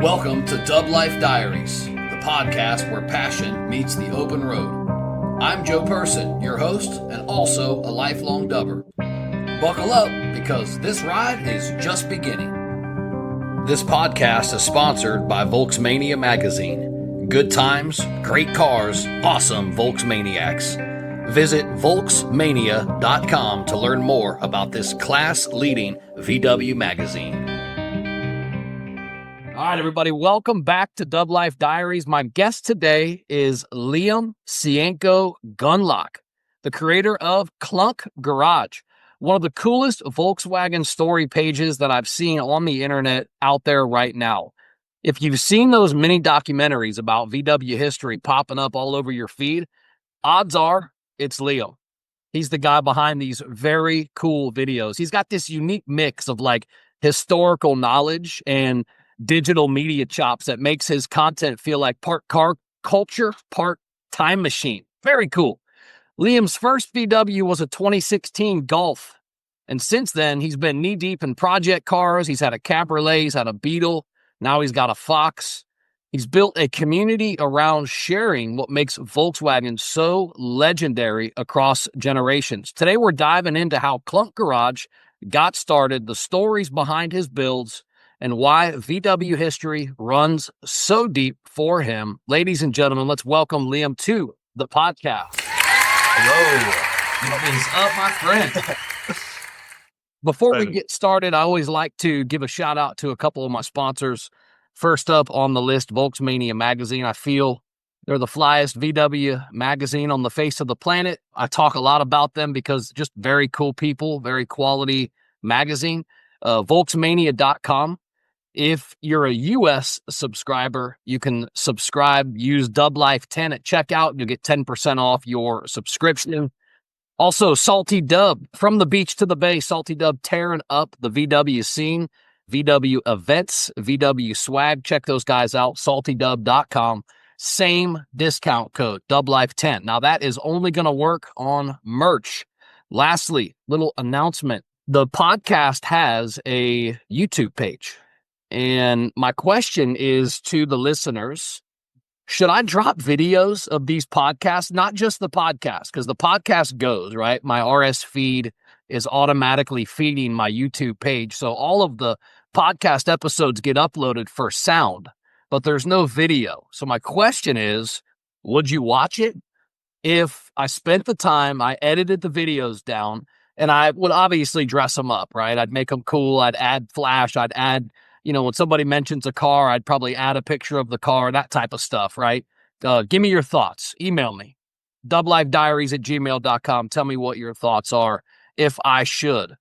Welcome to Dub Life Diaries, the podcast where passion meets the open road. I'm Joe Person, your host, and also a lifelong dubber. Buckle up, because this ride is just beginning. This podcast is sponsored by Volksmania magazine. Good times, great cars, awesome Volksmaniacs. Visit Volksmania.com to learn more about this class-leading VW magazine. All right, everybody, welcome back to Dub Life Diaries. My guest today is Liam Sianko-Gundlach, the creator of Klunk Garage, one of the coolest Volkswagen story pages that I've seen on the internet out there right now. If you've seen those mini-documentaries about VW history popping up all over your feed, odds are it's Liam. He's the guy behind these very cool videos. He's got this unique mix of like historical knowledge and digital media chops that makes his content feel like part car culture, part time machine. Very cool. Liam's first VW was a 2016 Golf. And since then, he's been knee deep in project cars. He's had a Cabriolet, he's had a Beetle. Now he's got a Fox. He's built a community around sharing what makes Volkswagen so legendary across generations. Today, we're diving into how Klunk Garage got started, the stories behind his builds, and why VW history runs so deep for him. Ladies and gentlemen, let's welcome Liam to the podcast. Hello. What is up, my friend? Before we get started, I always like to give a shout out to a couple of my sponsors. First up on the list, Volksmania magazine. I feel they're the flyest VW magazine on the face of the planet. I talk a lot about them because just very cool people, very quality magazine. Volksmania.com. If you're a U.S. subscriber, you can subscribe, use DubLife10 at checkout. You'll get 10% off your subscription. Also, Salty Dub, from the beach to the bay, Salty Dub tearing up the VW scene, VW events, VW swag. Check those guys out, saltydub.com. Same discount code, DubLife10. Now, that is only going to work on merch. Lastly, little announcement. The podcast has a YouTube page. And my question is to the listeners, should I drop videos of these podcasts? Not just the podcast, because the podcast goes, right? My RS feed is automatically feeding my YouTube page. So all of the podcast episodes get uploaded for sound, but there's no video. So my question is, would you watch it? If I spent the time, I edited the videos down, and I would obviously dress them up, right? I'd make them cool. I'd add flash. I'd add, when somebody mentions a car, I'd probably add a picture of the car, that type of stuff, right? Give me your thoughts. Email me, dublifediaries@gmail.com. Tell me what your thoughts are if I should.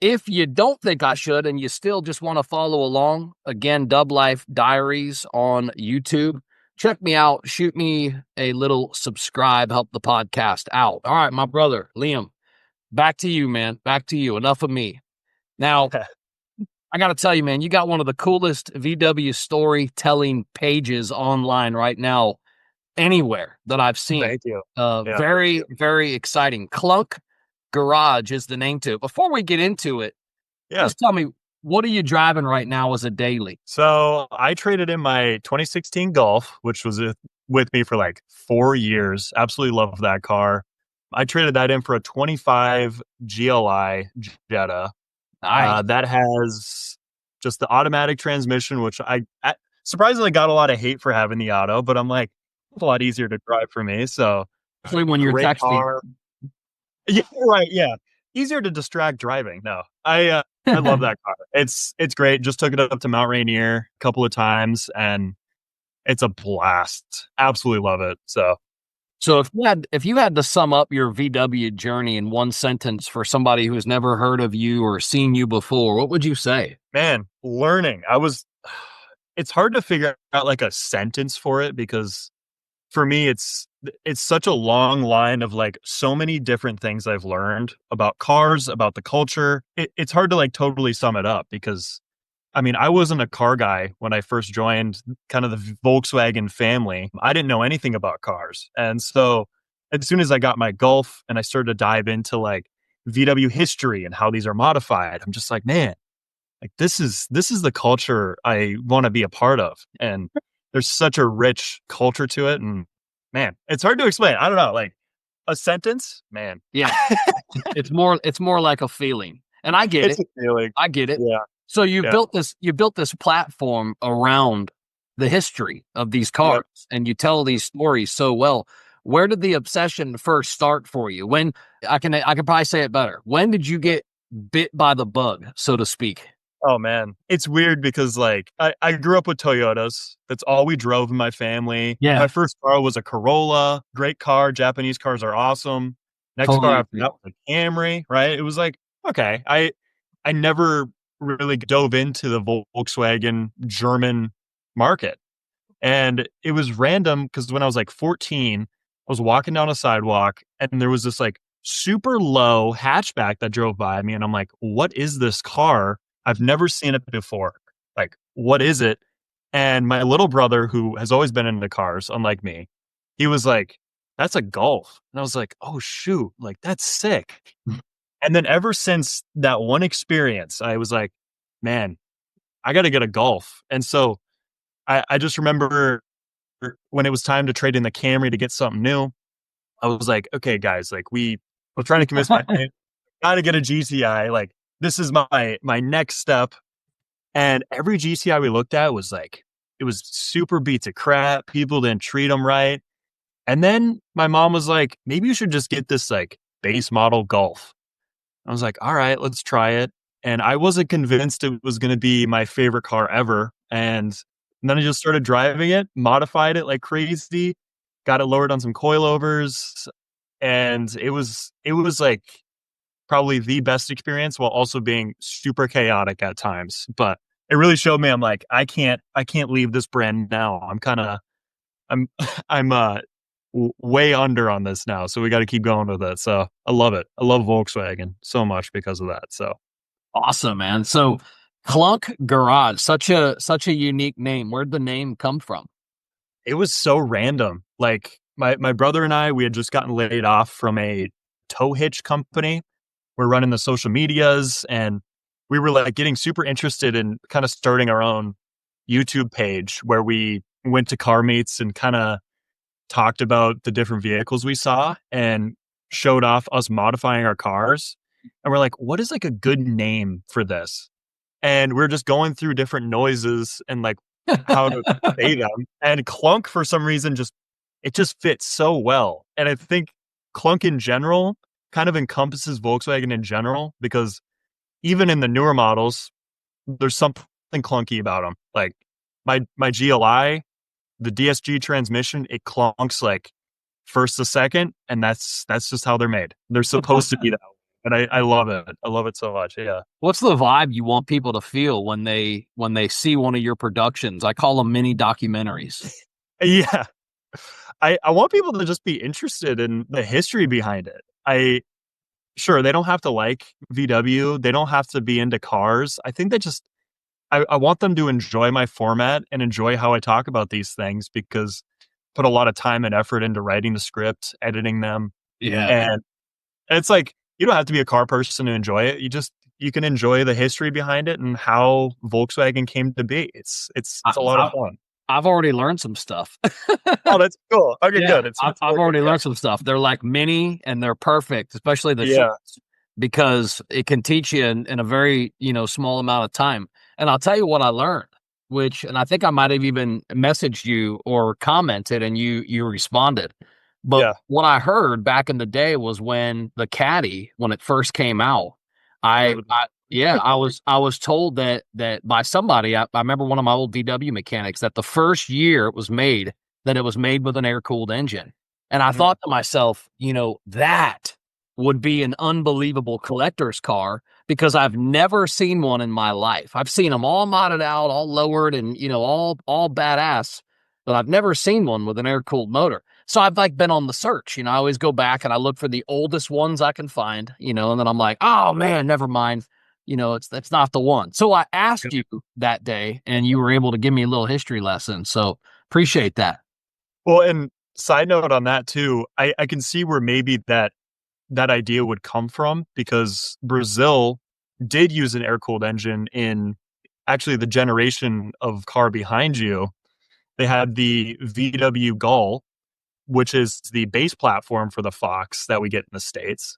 If you don't think I should and you still just want to follow along, again, Dub Life Diaries on YouTube. Check me out. Shoot me a little subscribe. Help the podcast out. All right, my brother, Liam, back to you, man. Back to you. Enough of me. Now, I got to tell you, man, you got one of the coolest VW storytelling pages online right now, anywhere that I've seen. Thank you. Very, very exciting. Klunk Garage is the name to it. Before we get into it, just tell me, what are you driving right now as a daily? So I traded in my 2016 Golf, which was with me for like 4 years. Absolutely love that car. I traded that in for a 25 GLI Jetta. Nice. That has just the automatic transmission, which I surprisingly got a lot of hate for having the auto, but I'm like, it's a lot easier to drive for me. So especially when you're texting. Car. Yeah, right. Yeah. Easier to distract driving. No, I love that car. It's great. Just took it up to Mount Rainier a couple of times and it's a blast. Absolutely love it. So if you had to sum up your VW journey in one sentence for somebody who's never heard of you or seen you before, what would you say? Man, learning. It's hard to figure out like a sentence for it because for me, it's such a long line of like so many different things I've learned about cars, about the culture. It's hard to like totally sum it up because I wasn't a car guy when I first joined kind of the Volkswagen family. I didn't know anything about cars. And so as soon as I got my Golf and I started to dive into like VW history and how these are modified, I'm just like, man, like this is the culture I want to be a part of. And there's such a rich culture to it. And man, it's hard to explain. I don't know, like a sentence, man. Yeah. It's more like a feeling. And I get It's it. a feeling. I get it. Yeah. So you Yeah. built this platform around the history of these Yep. cars and you tell these stories so well. Where did the obsession first start for you? When I can probably say it better. When did you get bit by the bug, so to speak? Oh man, it's weird because like I grew up with Toyotas. That's all we drove in my family. Yeah, My first car was a Corolla, great car. Japanese cars are awesome. Next car totally after agree. that was a Camry, right? It was like, okay, I never really dove into the Volkswagen German market. And it was random because when I was like 14, I was walking down a sidewalk and there was this like super low hatchback that drove by me. And I'm like, what is this car? I've never seen it before. Like, what is it? And my little brother, who has always been into cars, unlike me, he was like, that's a Golf. And I was like, oh, shoot, like, that's sick. And then ever since that one experience, I was like, man, I got to get a Golf. And so I just remember when it was time to trade in the Camry to get something new, I was like, okay, guys, like we're trying to convince my family, gotta get a GTI. Like this is my next step. And every GTI we looked at was like, it was super beat to crap. People didn't treat them right. And then my mom was like, maybe you should just get this like base model Golf. I was like, all right, let's try it. And I wasn't convinced it was going to be my favorite car ever. And then I just started driving it, modified it like crazy, got it lowered on some coilovers. And it was like probably the best experience while also being super chaotic at times. But it really showed me I'm like, I can't leave this brand now. I'm I'm way under on this now. So we got to keep going with it. So I love it. I love Volkswagen so much because of that. So Awesome, man. So Klunk Garage, such a unique name. Where'd the name come from? it was so random. Like my brother and I, we had just gotten laid off from a tow hitch company. We're running the social medias and we were like getting super interested in kind of starting our own YouTube page where we went to car meets and kind of talked about the different vehicles we saw and showed off us modifying our cars. And we're like, what is like a good name for this? And we're just going through different noises and like how to say them. And Klunk for some reason just fits so well. And I think Klunk in general kind of encompasses Volkswagen in general because even in the newer models, there's something clunky about them. Like my GLI, the DSG transmission, it clunks like first to second, and that's just how they're made. They're supposed to be that way. And I love it. I love it so much. Yeah. What's the vibe you want people to feel when they see one of your productions? I call them mini documentaries. Yeah. I want people to just be interested in the history behind it. Sure, they don't have to like VW. They don't have to be into cars. I think I want them to enjoy my format and enjoy how I talk about these things because I put a lot of time and effort into writing the script, editing them. Yeah. And it's like, you don't have to be a car person to enjoy it. You can enjoy the history behind it and how Volkswagen came to be. It's I, a lot of I, fun. I've already learned some stuff. Oh, that's cool. Okay, Yeah, good. It's I've working. already Yeah. learned some stuff. They're like mini and they're perfect, especially the Yeah. shorts, because it can teach you in a very, small amount of time. And I'll tell you what I learned, and I think I might have even messaged you or commented and you responded. But Yeah. what I heard back in the day was when the Caddy, when it first came out, I, Really. I yeah, I was told that by somebody. I remember one of my old VW mechanics that the first year it was made, that it was made with an air-cooled engine. And I Mhm. thought to myself, that would be an unbelievable collector's car because I've never seen one in my life. I've seen them all modded out, all lowered and, all badass, but I've never seen one with an air-cooled motor. So I've like been on the search, I always go back and I look for the oldest ones I can find, and then I'm like, oh man, never mind. That's not the one. So I asked you that day and you were able to give me a little history lesson. So appreciate that. Well, and side note on that too, I can see where maybe that idea would come from because Brazil did use an air cooled engine in actually the generation of car behind you, they had the VW Gull, which is the base platform for the Fox that we get in the States.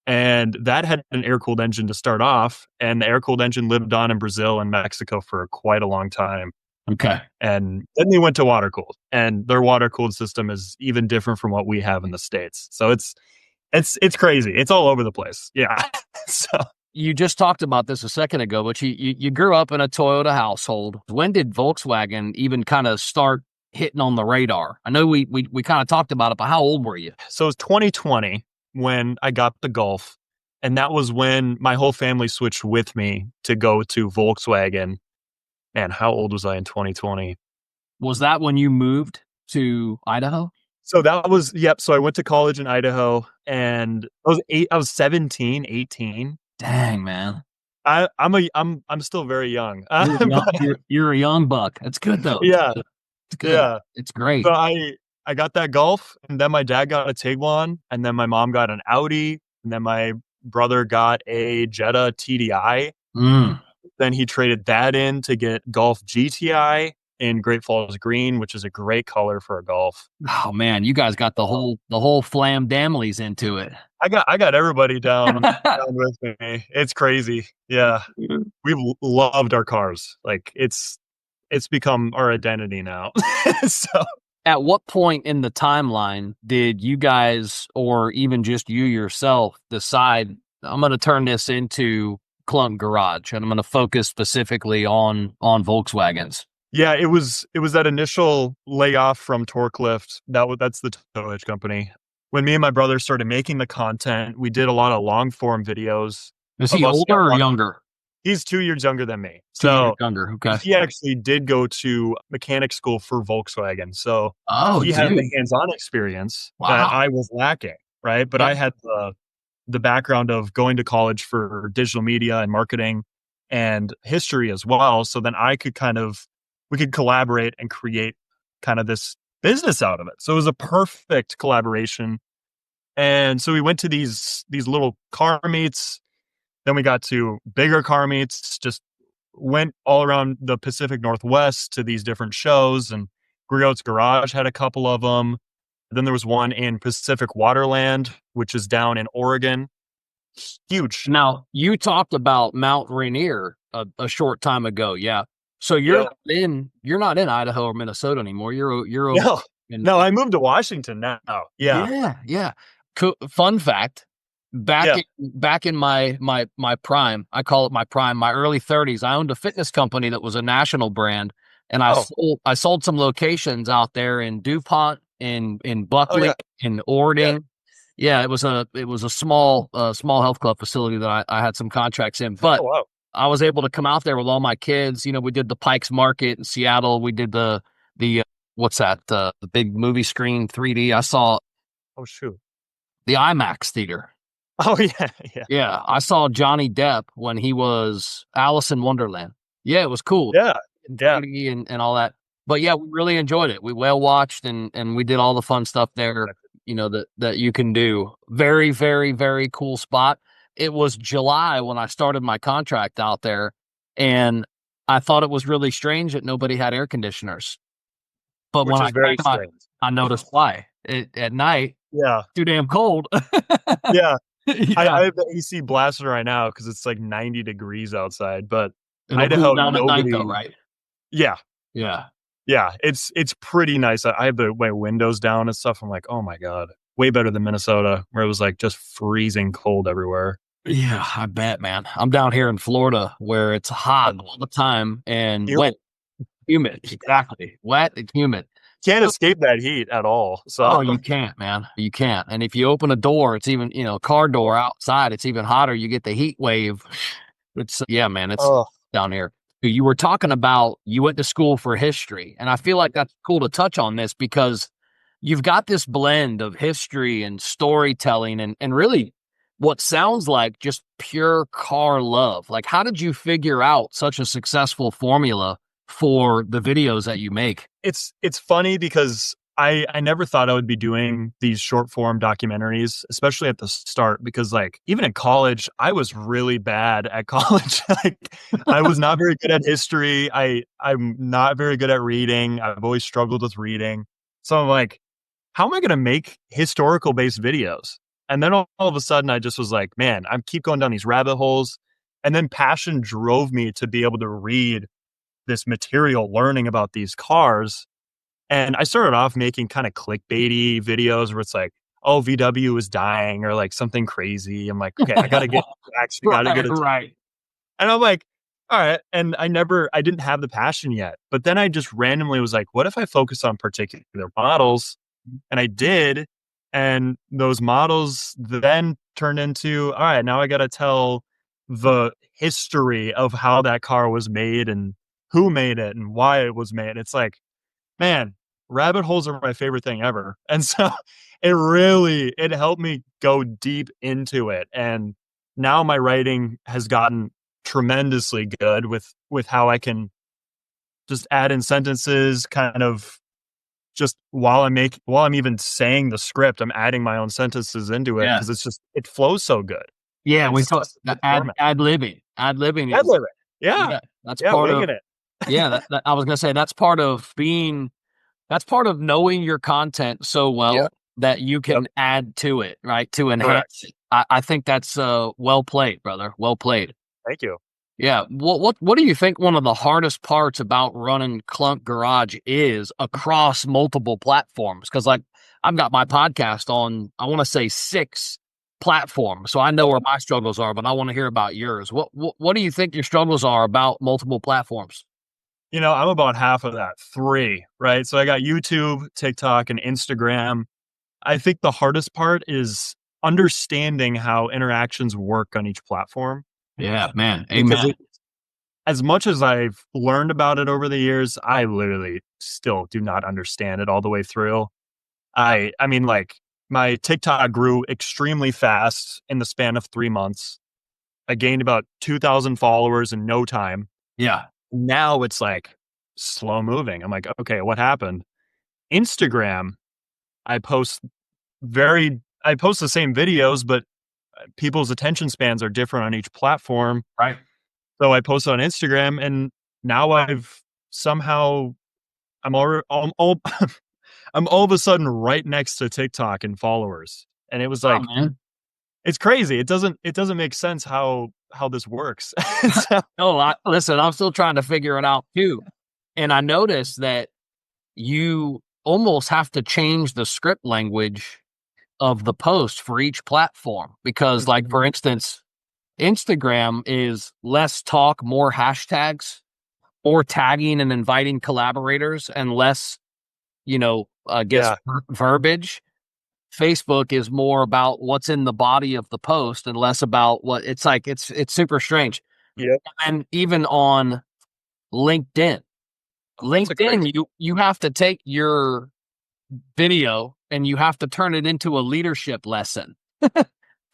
And that had an air-cooled engine to start off, and the air-cooled engine lived on in Brazil and Mexico for quite a long time. Okay. And then they went to water-cooled, and their water-cooled system is even different from what we have in the States. So it's crazy. It's all over the place. Yeah. So You just talked about this a second ago, but you grew up in a Toyota household. When did Volkswagen even kind of start hitting on the radar? I know we kind of talked about it, but how old were you? it was 2020 when I got the Golf, and that was when my whole family switched with me to go to Volkswagen. Man, how old was I in 2020? Was that when you moved to Idaho? So that was, yep. So I went to college in Idaho, and I was 17, 18. Dang, man. I'm still very young. You're a young buck. That's good though. Yeah. It's good. Yeah. It's great. So I got that Golf, and then my dad got a Tiguan, and then my mom got an Audi, and then my brother got a Jetta TDI. Then he traded that in to get Golf GTI in Great Falls Green, which is a great color for a Golf. Oh man, you guys got the whole flam damlies into it. I got everybody down with me. It's crazy. Yeah. We've loved our cars. Like it's become our identity now. So at what point in the timeline did you guys, or even just you yourself, decide I'm going to turn this into Klunk Garage and I'm going to focus specifically on Volkswagens? Yeah, it was that initial layoff from Torquelift. That's the tow hitch company. When me and my brother started making the content, we did a lot of long form videos. Is he older or younger? He's 2 years younger than me. 2 years younger. Okay. He actually did go to mechanic school for Volkswagen. So he had the hands-on experience that I was lacking, right? But I had the background of going to college for digital media and marketing and history as well. So then we could collaborate and create kind of this business out of it. So it was a perfect collaboration. And so we went to these little car meets. Then we got to bigger car meets, just went all around the Pacific Northwest to these different shows, and Griot's Garage had a couple of them. Then there was one in Pacific Waterland, which is down in Oregon. Huge. Now, you talked about Mount Rainier a short time ago. Yeah. So you're not in Idaho or Minnesota anymore. You're no, I moved to Washington now. Yeah. Yeah. Cool. Fun fact. Back in my prime, I call it my prime, my early 30s, I owned a fitness company that was a national brand, and I sold some locations out there in DuPont, in Buckley, in Orden. Yeah, it was a small health club facility that I had some contracts in, but I was able to come out there with all my kids. You know, we did the Pikes Market in Seattle. We did the what's that? The big movie screen 3D. I saw the IMAX theater. Oh yeah. Yeah. I saw Johnny Depp when he was Alice in Wonderland. Yeah, it was cool. Yeah. And all that. But yeah, we really enjoyed it. We whale watched and we did all the fun stuff there, you know, that you can do. Very, very, very cool spot. It was July when I started my contract out there, and I thought it was really strange that nobody had air conditioners. But when I noticed why. At night, too damn cold. Yeah. I have the AC blasting right now because it's like 90 degrees outside, but Idaho, down at night though, right? Yeah. It's pretty nice. I have my windows down and stuff. I'm like, oh my God, way better than Minnesota, where it was like just freezing cold everywhere. Yeah, I bet, man. I'm down here in Florida where it's hot all the time and wet, humid. Exactly. Wet and humid. Can't escape that heat at all. So you can't, man. You can't. And if you open a door, it's even, car door outside, it's even hotter. You get the heat wave. It's down here. You were talking about you went to school for history, and I feel like that's cool to touch on this because you've got this blend of history and storytelling and really what sounds like just pure car love. Like, how did you figure out such a successful formula for the videos that you make? It's funny because I never thought I would be doing these short form documentaries, especially at the start, because like even in college, I was really bad at college. Like I was not very good at history. I'm not very good at reading. I've always struggled with reading. So I'm like, how am I going to make historical based videos? And then all of a sudden I just was like, man, I keep going down these rabbit holes. And then passion drove me to be able to read this material, learning about these cars. And I started off making kind of clickbaity videos where it's like, oh, VW is dying or like something crazy. I'm like, okay, I got to get facts. I got to get Right, it. right. And I'm like, all right. And I didn't have the passion yet. But then I just randomly was like, what if I focus on particular models? And I did. And those models then turned into, all right, now I got to tell the history of how that car was made and who made it and why it was made. It's like, man, rabbit holes are my favorite thing ever. And so it helped me go deep into it. And now my writing has gotten tremendously good with how I can just add in sentences kind of just while I'm even saying the script, I'm adding my own sentences into it Yeah. because it flows so good. Yeah, we It's call just a it good format. ad-libbing. Ad-libbing Ad is lib it. Yeah. yeah, that's Yeah, part winging of it. yeah, that I was gonna say that's part of knowing your content so Yeah. well that you Yep. can add to it, right? To Correct. enhance it. I think that's well played, brother. Well played. Thank you. Yeah. What do you think one of the hardest parts about running Klunk Garage is across multiple platforms? Because like I've got my podcast on, I want to say 6 platforms, so I know where my struggles are, but I want to hear about yours. What do you think your struggles are about multiple platforms? I'm about half of that, 3, right? So I got YouTube, TikTok, and Instagram. I think the hardest part is understanding how interactions work on each platform Yeah, man. because Amen. as much as I've learned about it over the years, I literally still do not understand it all the way through. I mean, like, my TikTok grew extremely fast in the span of 3 months. I gained about 2,000 followers in no time. Yeah. Now it's, like, slow moving. I'm like, "Okay, what happened?" Instagram, I post I post the same videos, but, people's attention spans are different on each platform. Right. So I posted on Instagram, and now somehow I'm all I'm all of a sudden right next to TikTok in followers. And it was Oh like, man. it's crazy. It doesn't make sense how this works. So No, listen, I'm still trying to figure it out too. And I noticed that you almost have to change the script language of the post for each platform because, like, Mhm. for instance, Instagram is less talk, more hashtags, or tagging and inviting collaborators, and less, I guess, Yeah. verbiage. Facebook is more about what's in the body of the post and less about what it's like. It's super strange. Yep. And even on LinkedIn, It's a crazy. you have to take your video and you have to turn it into a leadership lesson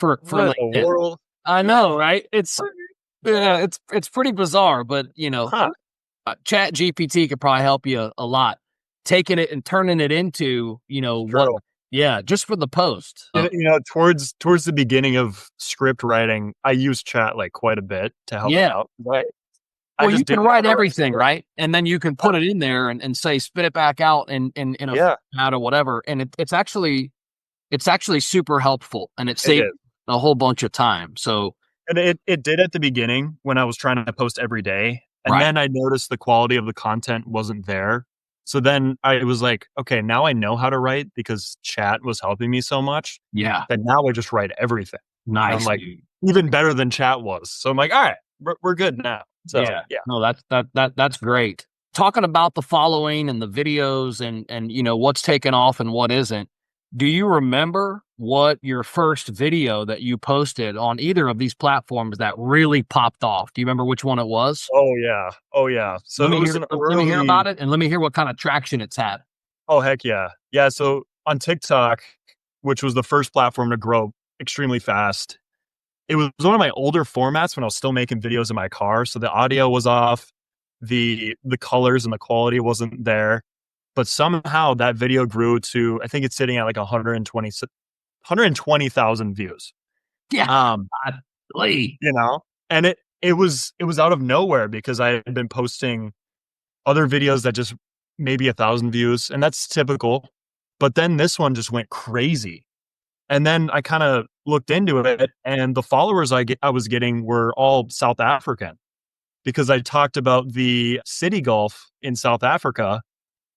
for What in the LinkedIn. world? I know, right? It's pretty bizarre, but Huh. Chat GPT could probably help you a lot. Taking it and turning it into, what, True. yeah, just for the post. Towards the beginning of script writing, I use chat like quite a bit to help Yeah. out. Right. I Well, you just can didn't know write how to write everything, script. right? And then you can put it in there and say, spit it back out in a Yeah, format or whatever. And it's actually super helpful and it it saves is. a whole bunch of time. So, And it did at the beginning when I was trying to post every day, and right. then I noticed the quality of the content wasn't there. So then I was like, "Okay, now I know how to write because chat was helping me so much, Yeah. that now I just write everything." And I'm Nice, like, dude. even better than chat was. So I'm like, "Alright, we're good now." So, Yeah. yeah. No, that's great. Talking about the following and the videos and what's taken off and what isn't. Do you remember what your first video that you posted on either of these platforms that really popped off? Do you remember which one it was? Oh, yeah. Oh, yeah. So it was an Let me hear early. about it and let me hear what kind of traction it's had. Oh, heck yeah. Yeah, so on TikTok, which was the first platform to grow extremely fast, it was one of my older formats when I was still making videos in my car, so the audio was off, the colors and the quality wasn't there, but somehow that video grew to, I think it's sitting at like 120,000 views. Yeah. You know, and it was out of nowhere because I had been posting other videos that just maybe 1,000 views, and that's typical. But then this one just went crazy. And then I kind of looked into it, and the followers I was getting were all South African because I talked about the City Golf in South Africa,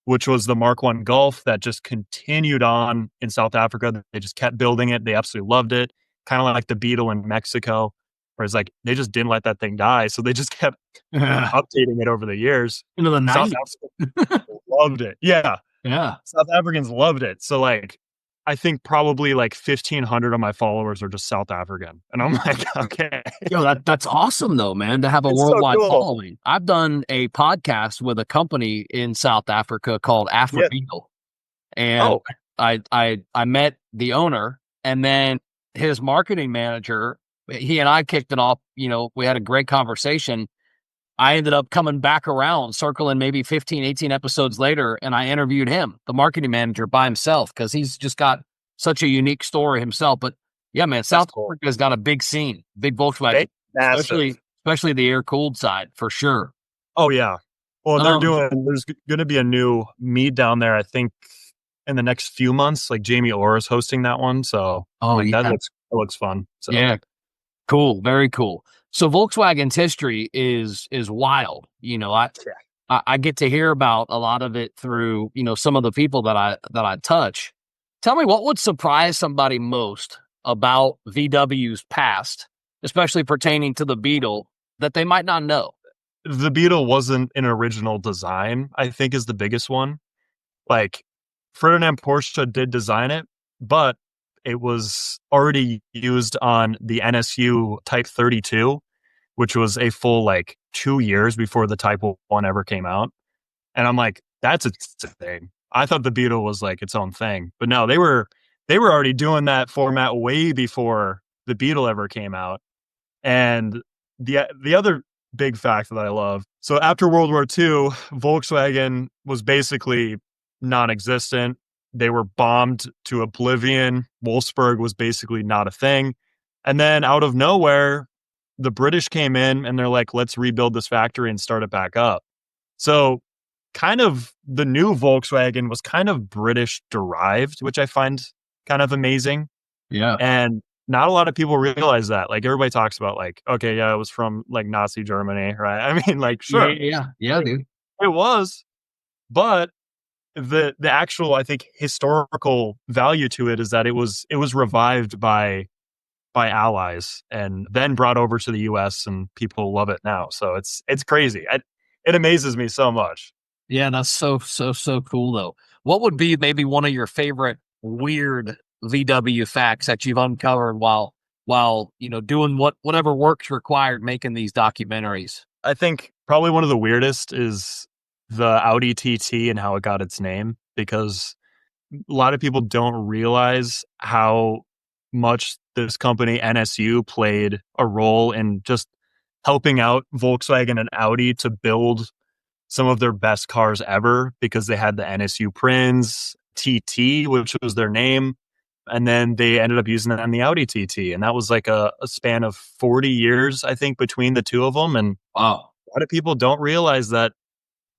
which was the Mark I Golf that just continued on in South Africa. They just kept building it. They absolutely loved it. Kind of like the Beetle in Mexico, where it's like they just didn't let that thing die. So they just kept updating it over the years. Into the South 90s. Africans loved it. Yeah. Yeah. South Africans loved it. So like I think probably like 1,500 of my followers are just South African. And I'm like, okay. Yo, that's awesome though, man, to have a It's so worldwide cool. following. I've done a podcast with a company in South Africa called Yeah. Afro and Oh, I met the owner, and then his marketing manager, he and I kicked it off, we had a great conversation. I ended up coming back around, circling maybe 15, 18 episodes later, and I interviewed him, the marketing manager, by himself, because he's just got such a unique story himself. But yeah, man, South cool. Africa's got a big scene, big Volkswagen, especially the air-cooled side, for sure. Oh, yeah. Well, there's going to be a new meet down there, I think, in the next few months. Like Jamie Orr is hosting that one. So that looks fun. So yeah, cool. Very cool. So Volkswagen's history is wild. I get to hear about a lot of it through, some of the people that I touch. Tell me, what would surprise somebody most about VW's past, especially pertaining to the Beetle, that they might not know? The Beetle wasn't an original design, I think, is the biggest one. Like Ferdinand Porsche did design it, but it was already used on the NSU Type 32, which was a full like 2 years before the Type 1 ever came out. And I'm like, that's a thing. I thought the Beetle was like its own thing, but no, they were already doing that format way before the Beetle ever came out. And the other big fact that I love, so after World War II, Volkswagen was basically non-existent. They were bombed to oblivion. Wolfsburg was basically not a thing. And then out of nowhere, the British came in and they're like, let's rebuild this factory and start it back up. So kind of the new Volkswagen was kind of British derived, which I find kind of amazing. Yeah. And not a lot of people realize that. Like everybody talks about like, okay, yeah, it was from like Nazi Germany, right? I mean, like, sure. Yeah, dude. It was, but the actual, I think, historical value to it is that it was revived by allies and then brought over to the US, and people love it now. So it's crazy. It amazes me so much. Yeah, that's so cool though. What would be maybe one of your favorite weird VW facts that you've uncovered while doing whatever work's required making these documentaries? I think probably one of the weirdest is the Audi TT and how it got its name, because a lot of people don't realize how much this company NSU played a role in just helping out Volkswagen and Audi to build some of their best cars ever, because they had the NSU Prinz TT, which was their name. And then they ended up using it on the Audi TT. And that was like a span of 40 years, I think, between the two of them. And wow, a lot of people don't realize that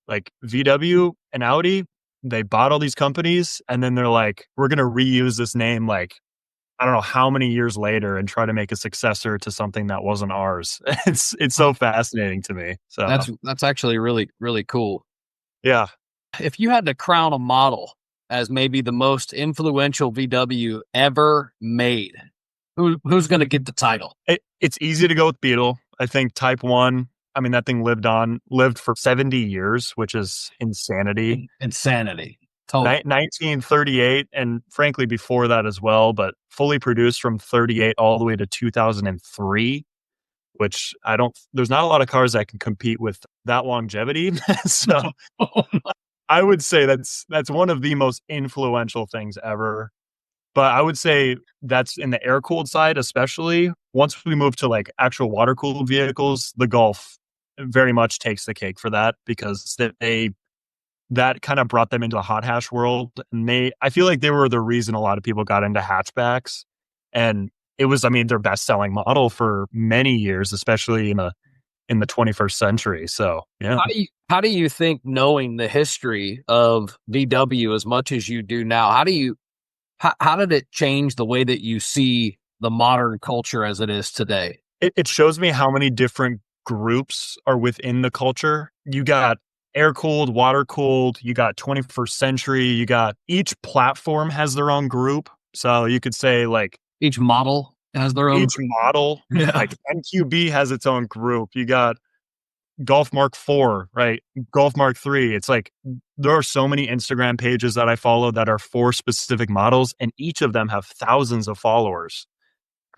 like VW and Audi, they bought all these companies and then they're like, we're going to reuse this name like, I don't know how many years later and try to make a successor to something that wasn't ours. It's so fascinating to me. So that's actually really, really cool. Yeah. If you had to crown a model as maybe the most influential VW ever made, who's going to get the title? It's easy to go with Beetle. I think Type 1, I mean, that thing lived for 70 years, which is insanity. Insanity. Totally. 1938, and frankly, before that as well, but fully produced from 38 all the way to 2003, which there's not a lot of cars that can compete with that longevity. So I would say that's one of the most influential things ever. But I would say that's in the air-cooled side, especially. Once we move to like actual water-cooled vehicles, the Golf very much takes the cake for that, because that kind of brought them into the hot hash world. And I feel like they were the reason a lot of people got into hatchbacks. And it was, I mean, their best selling model for many years, especially in the 21st century. So, yeah. How do you think, knowing the history of VW as much as you do now, how did it change the way that you see the modern culture as it is today? It shows me how many different groups are within the culture. You got air cooled, water cooled, you got 21st century, you got each platform has their own group. So you could say like Each model has their own. each model, Yeah. like MQB has its own group. You got Golf Mark IV, right? Golf Mark III. It's like there are so many Instagram pages that I follow that are for specific models, and each of them have thousands of followers.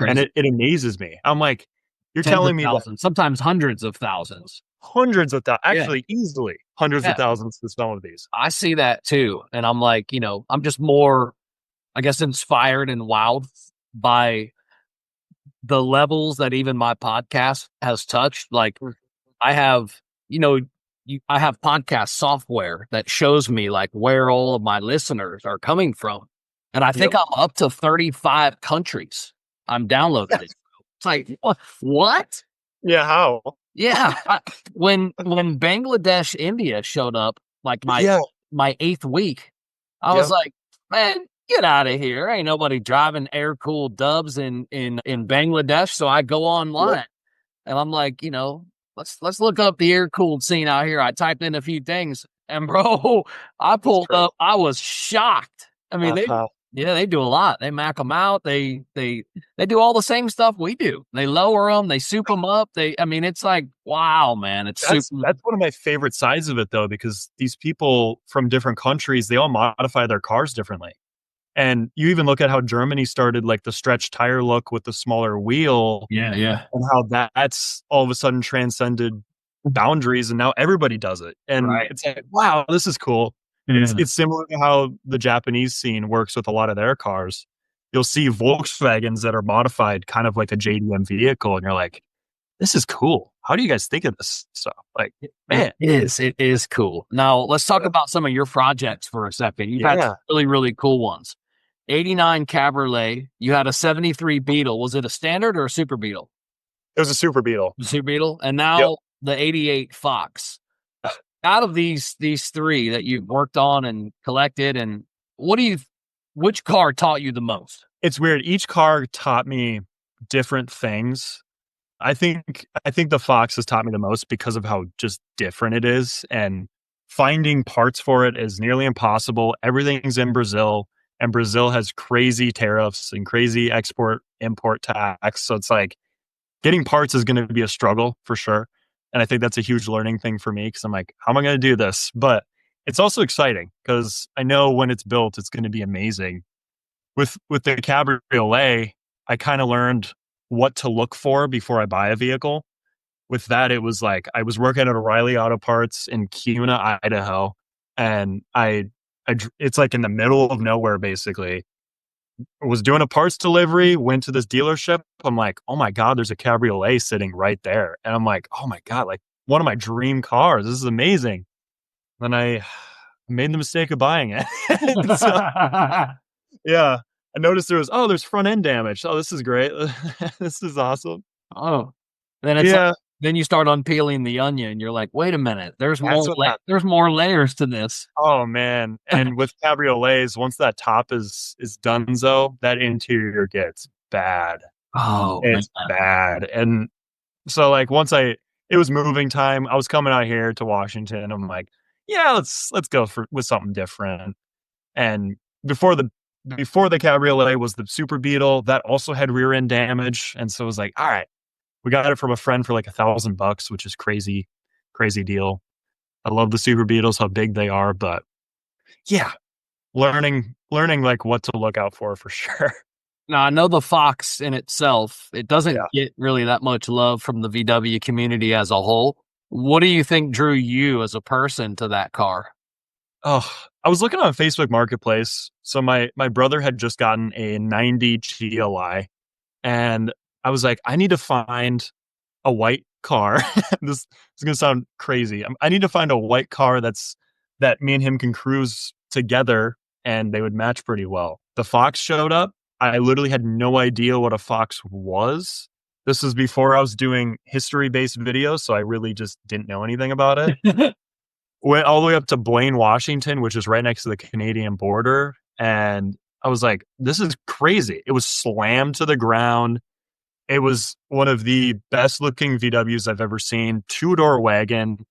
And Crazy. it amazes me. I'm like, you're Tens of telling me that thousands, sometimes hundreds of thousands. hundreds of thousands, Yeah. actually easily hundreds of Yeah. thousands to some of these. I see that too. And I'm like, I'm just more, I guess, inspired and wowed by the levels that even my podcast has touched. Like, I have, I have podcast software that shows me like where all of my listeners are coming from. And I think Yep. I'm up to 35 countries I'm downloading it. It's like, what? Yeah, how? Yeah. When Bangladesh, India showed up, like Yeah. my 8th week, I was like, man, get out of here. Ain't nobody driving air cooled dubs in Bangladesh. So I go online and I'm like, let's look up the air cooled scene out here. I typed in a few things, and bro, I pulled up. I was shocked. I mean, they do a lot. They mac them out. They do all the same stuff we do. They lower them. They soup them up. I mean, it's like, wow, man. That's one of my favorite sides of it, though, because these people from different countries, they all modify their cars differently. And you even look at how Germany started like the stretch tire look with the smaller wheel. Yeah, yeah. And how that's all of a sudden transcended boundaries, and now everybody does it. And it's like, wow, this is cool. Yeah. It's similar to how the Japanese scene works with a lot of their cars. You'll see Volkswagens that are modified kind of like a JDM vehicle, and you're like, this is cool. How do you guys think of this stuff? Like, man. It is cool. Now let's talk about some of your projects for a second. You've had some really, really cool ones. 89 Cabriolet. You had a 73 Beetle. Was it a standard or a Super Beetle? It was a Super Beetle. Super Beetle. And now the 88 Fox. Out of these three that you've worked on and collected, and which car taught you the most? It's weird. Each car taught me different things. I think the Fox has taught me the most because of how just different it is, and finding parts for it is nearly impossible. Everything's in Brazil, and Brazil has crazy tariffs and crazy import tax. So it's like getting parts is going to be a struggle for sure. And I think that's a huge learning thing for me, because I'm like, how am I going to do this? But it's also exciting because I know when it's built, it's going to be amazing. With the Cabriolet, I kind of learned what to look for before I buy a vehicle. With that, it was like I was working at O'Reilly Auto Parts in Kuna, Idaho, and it's like in the middle of nowhere, basically. Was doing a parts delivery, went to this dealership. I'm like, oh my God, there's a Cabriolet sitting right there. And I'm like, oh my God, like one of my dream cars. This is amazing. Then I made the mistake of buying it. So, yeah. I noticed there's front end damage. Oh, this is great. This is awesome. Oh, then then you start unpeeling the onion. You're like, wait a minute, there's more layers to this. Oh man. And with cabriolets, once that top is donezo, that interior gets bad. Oh, it's bad. And so like it was moving time. I was coming out here to Washington. I'm like, yeah, let's go with something different. And before the cabriolet was the Super Beetle that also had rear end damage. And so it was like, all right, we got it from a friend for like $1,000, which is crazy deal. I love the Super Beetles, how big they are, but yeah, learning like what to look out for sure. Now, I know the Fox in itself, it doesn't get really that much love from the VW community as a whole. What do you think drew you as a person to that car? Oh, I was looking on Facebook Marketplace. So my brother had just gotten a 90 GLI, and I was like, I need to find a white car. This is going to sound crazy. I need to find a white car that that me and him can cruise together and they would match pretty well. The Fox showed up. I literally had no idea what a Fox was. This was before I was doing history-based videos, so I really just didn't know anything about it. Went all the way up to Blaine, Washington, which is right next to the Canadian border. And I was like, this is crazy. It was slammed to the ground. It was one of the best looking VWs I've ever seen. 2-door wagon.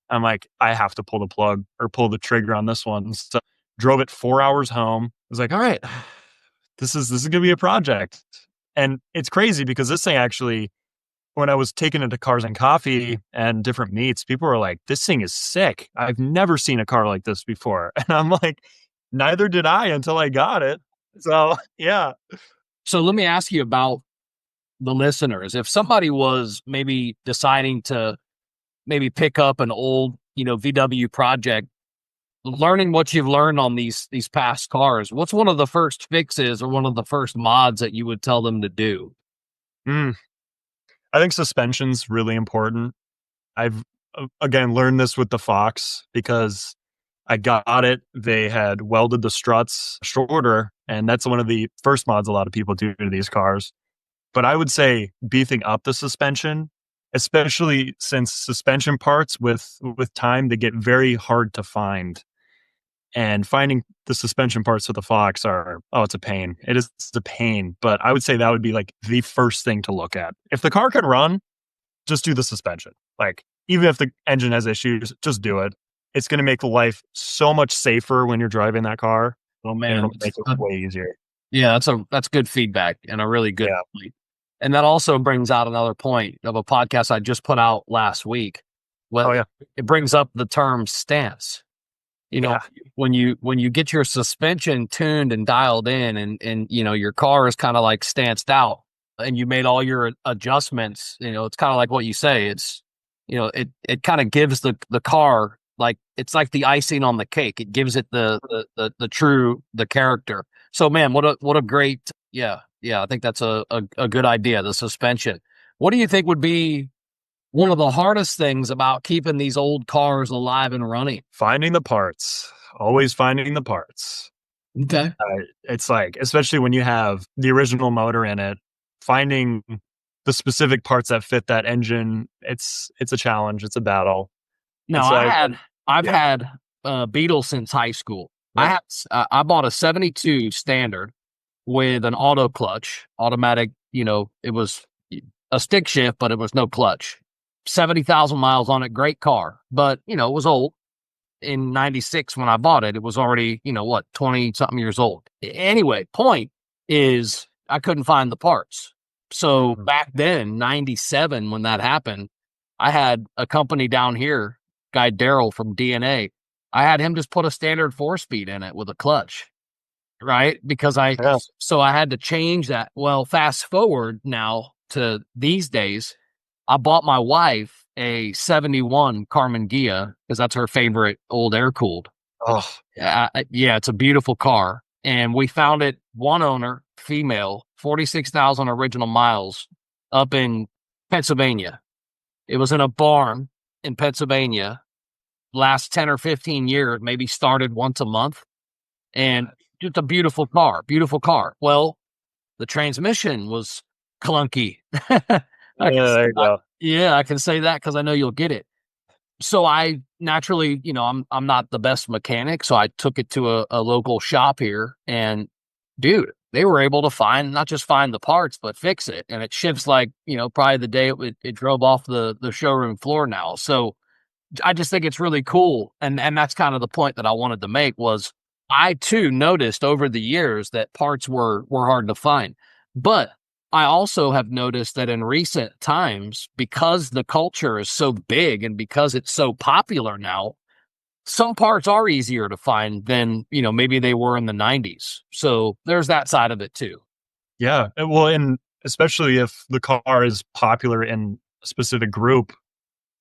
I'm like, I have to pull the plug or pull the trigger on this one. So drove it 4 hours home. I was like, all right, this is gonna be a project. And it's crazy because this thing actually, when I was taking it to Cars and Coffee and different meets, people were like, this thing is sick. I've never seen a car like this before. And I'm like, neither did I until I got it. So yeah. So let me ask you about the listeners. If somebody was maybe deciding to maybe pick up an old, VW project, learning what you've learned on these past cars, what's one of the first fixes or one of the first mods that you would tell them to do? I think suspension's really important. I've again learned this with the Fox because I got it. They had welded the struts shorter, and that's one of the first mods a lot of people do to these cars. But I would say beefing up the suspension, especially since suspension parts with time, they get very hard to find. And finding the suspension parts of the Fox it's a pain. It's a pain. But I would say that would be like the first thing to look at. If the car can run, just do the suspension. Like, even if the engine has issues, just do it. It's going to make life so much safer when you're driving that car. Oh And man, it'll make it way easier. yeah, that's good feedback and a really good point. And that also brings out another point of a podcast I just put out last week. Well, it brings up the term stance. When you get your suspension tuned and dialed in and your car is kind of like stanced out and you made all your adjustments, it's kind of like what you say. It's, it kind of gives the car, like, it's like the icing on the cake. It gives it the character. So man, what a great, yeah. I think that's a good idea. The suspension. What do you think would be one of the hardest things about keeping these old cars alive and running? Finding the parts. Always finding the parts. Okay. It's like, especially when you have the original motor in it, finding the specific parts that fit that engine, it's a challenge. It's a battle. No, so I've had Beetle since high school. Yeah. I bought a 72 standard with an auto clutch, automatic, it was a stick shift, but it was no clutch. 70,000 miles on it, great car. But, it was old. In 96 when I bought it, it was already, 20 something years old. Anyway, point is I couldn't find the parts. So back then, 97, when that happened, I had a company down here, guy Daryl from DNA. I had him just put a standard 4-speed in it with a clutch, right? Because so I had to change that. Well, fast forward now to these days, I bought my wife a 71 Carmen Ghia because that's her favorite old air-cooled. Oh, yeah, it's a beautiful car. And we found it, one owner, female, 46,000 original miles up in Pennsylvania. It was in a barn in Pennsylvania. Last 10 or 15 years, maybe started once a month. And just a beautiful car. Well, the transmission was clunky. there you go. I can say that because I know you'll get it. So I naturally, I'm not the best mechanic, so I took it to a local shop here, and dude, they were able to not just find the parts, but fix it. And it ships like, probably the day it drove off the showroom floor now. So I just think it's really cool. And that's kind of the point that I wanted to make was I too noticed over the years that parts were hard to find. But I also have noticed that in recent times, because the culture is so big and because it's so popular now, some parts are easier to find than, maybe they were in the 90s. So there's that side of it too. Yeah. Well, and especially if the car is popular in a specific group.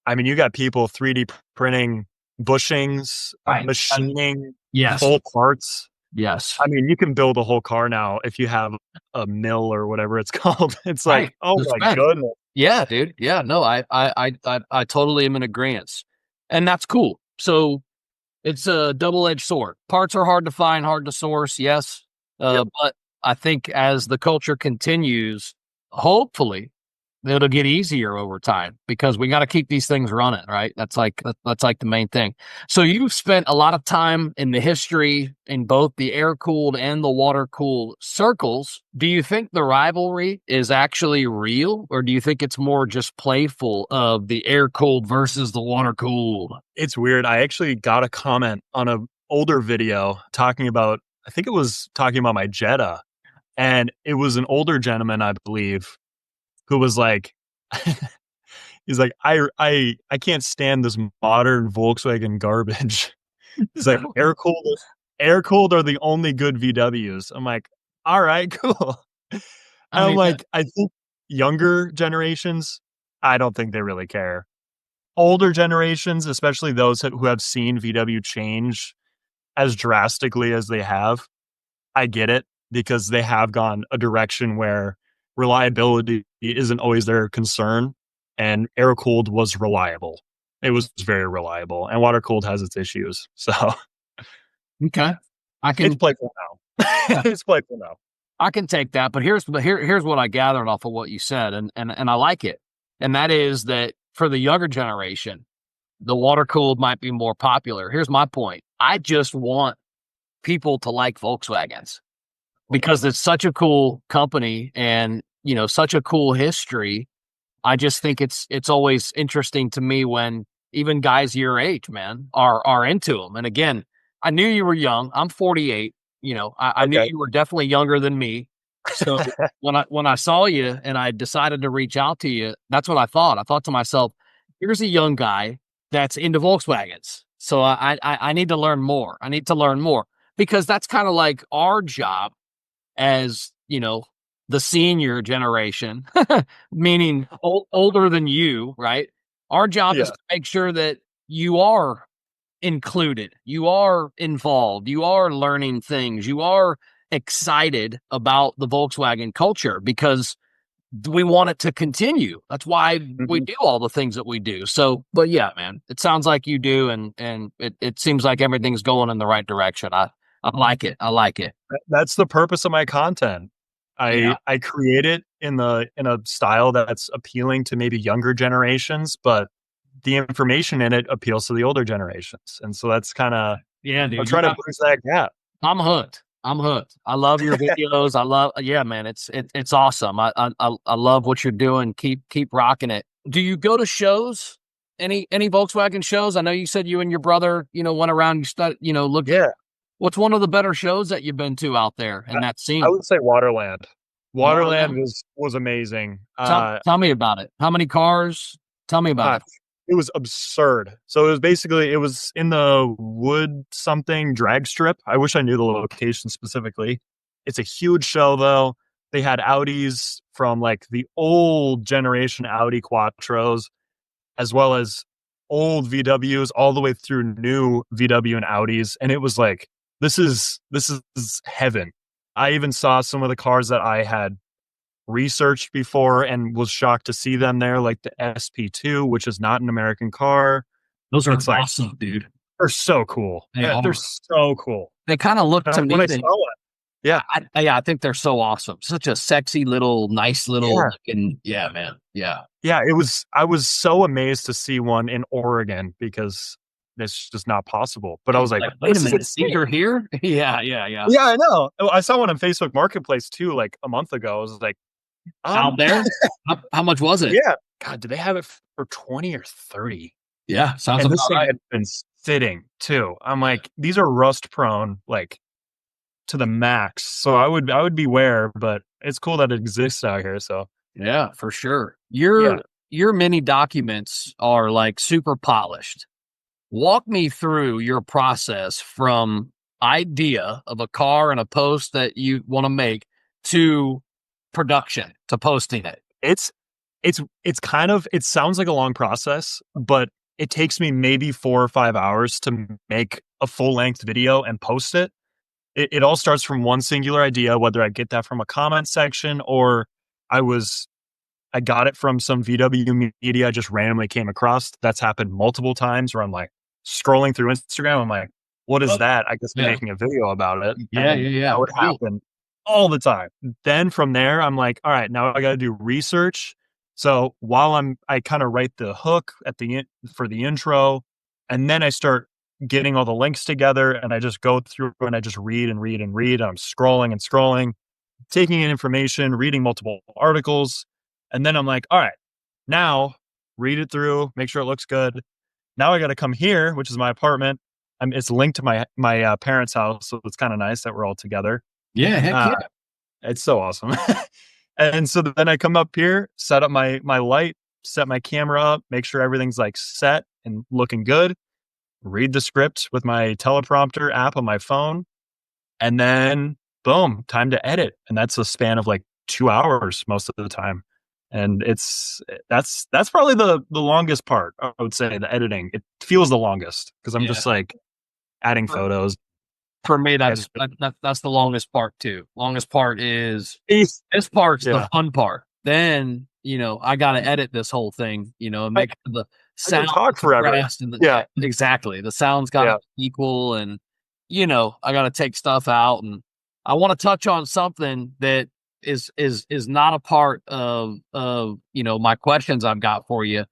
I mean, you got people 3D printing bushings, machining full parts. Yes. I mean, you can build a whole car now if you have a mill or whatever it's called. It's like, oh my goodness. Yeah, dude. Yeah, no, I totally am in agreement. And that's cool. So It's a double-edged sword. Parts are hard to find, hard to source, yes. But I think as the culture continues, hopefully it'll get easier over time because we got to keep these things running, right? That's like the main thing. So you've spent a lot of time in the history in both the air-cooled and the water-cooled circles. Do you think the rivalry is actually real, or do you think it's more just playful of the air-cooled versus the water-cooled? It's weird. I actually got a comment on an older video talking about, I think it was talking about my Jetta, and it was an older gentleman, I believe, who was like, he's like, I can't stand this modern Volkswagen garbage. He's like, air cooled are the only good VWs. I'm like, all right, cool. And I I'm mean, like, I think younger generations, I don't think they really care. Older generations, especially those who have seen VW change as drastically as they have, I get it because they have gone a direction where reliability isn't always their concern. And air cooled was reliable. It was very reliable. And water cooled has its issues. So okay. it's playful now. Yeah. It's playful now. I can take that, but here's what I gathered off of what you said, and I like it. And that is that for the younger generation, the water cooled might be more popular. Here's my point. I just want people to like Volkswagens because it's such a cool company and, such a cool history. I just think it's always interesting to me when even guys your age, man, are into them. And again, I knew you were young. I'm 48. I knew Okay. you were definitely younger than me. So when I saw you and I decided to reach out to you, that's what I thought. I thought to myself, here's a young guy that's into Volkswagens. So I need to learn more. I need to learn more because that's kind of like our job as, the senior generation, meaning older than you, right? Our job is Yeah. to make sure that you are included, you are involved, you are learning things, you are excited about the Volkswagen culture because we want it to continue. That's why we Mhm. do all the things that we do. So, but yeah, man, it sounds like you do, and it seems like everything's going in the right direction. I like it. I like it. That's the purpose of my content. Yeah. I create it in a style that's appealing to maybe younger generations, but the information in it appeals to the older generations. And so that's kinda Yeah, I'm dude. trying to bridge that gap. I'm hooked. I'm hooked. I love your videos. Yeah, man. It's awesome. I love what you're doing. Keep rocking it. Do you go to shows? Any Volkswagen shows? I know you said you and your brother, went around. Looked. Yeah. What's one of the better shows that you've been to out there in I that I scene? would say Waterland. Waterland Waterland. was amazing. Tell me about it. How many cars? Tell me about Uh, it. it was absurd. So it was in the Wood something drag strip. I wish I knew the location specifically. It's a huge show though. They had Audis from like the old generation Audi Quattros, as well as old VWs all the way through new VW and Audis. And it was like, this is heaven. I even saw some of the cars that I had researched before and was shocked to see them there, like the SP2, which is not an American car. Those are It's like awesome, dude. they're so cool. They They're are. so cool. They kind of look to When me. I saw it, yeah, Yeah, I think they're so awesome. Such a sexy little, nice little yeah, looking. Yeah, man. Yeah. yeah. It was. I was so amazed to see one in Oregon because it's just not possible. But I was like, Like, wait a this is minute, these insane. are here? Yeah, yeah, yeah. Yeah, I know. Oh, I saw one on Facebook Marketplace too, like a month ago. I was like, Out there? How much was it? yeah. God, did they have it for 20 or 30? Yeah, sounds And about this thing right. had been sitting too. I'm like, these are rust prone, like to the max. So I would beware, but it's cool that it exists out here. So Yeah, for sure. yeah. Your mini documents are like super polished. Walk me through your process from idea of a car and a post that you want to make to production, to posting it. It's it's kind of it sounds like a long process, but it takes me maybe 4 or 5 hours to make a full length video and post it. It all starts from one singular idea, whether I get that from a comment section or I was I got it from some VW media I just randomly came across. That's happened multiple times where I'm like scrolling through Instagram. I'm like, what is Oh, that? I guess I'm yeah. making a video about it. Yeah, And yeah, that yeah. would Cool. happen all the time. Then from there, I'm like, all right, now I got to do research. So while I kind of write the hook at the for the intro, and then I start getting all the links together, and I just go through and I just read and read and read. I'm scrolling and scrolling, taking in information, reading multiple articles, and then I'm like, all right, now read it through, make sure it looks good. Now I got to come here, which is my apartment. It's linked to my parents' house, so it's kind of nice that we're all together. Yeah, heck Uh, yeah. it's so awesome. And so then I come up here, set up my light, set my camera up, make sure everything's like set and looking good. Read the script with my teleprompter app on my phone, and then boom, time to edit. And that's a span of like 2 hours most of the time. And that's probably the longest part. I would say the editing. It feels the longest because I'm Yeah. just like adding For, photos. for me, Edit. that's the longest part too. Longest part is East. this part's the Yeah, fun part. Then, I got to edit this whole thing, and I, make the I can sound talk forever. compressed and Yeah, exactly. The sound's got to yeah. be equal, and I got to take stuff out, and I want to touch on something that is not a part of my questions I've got for you.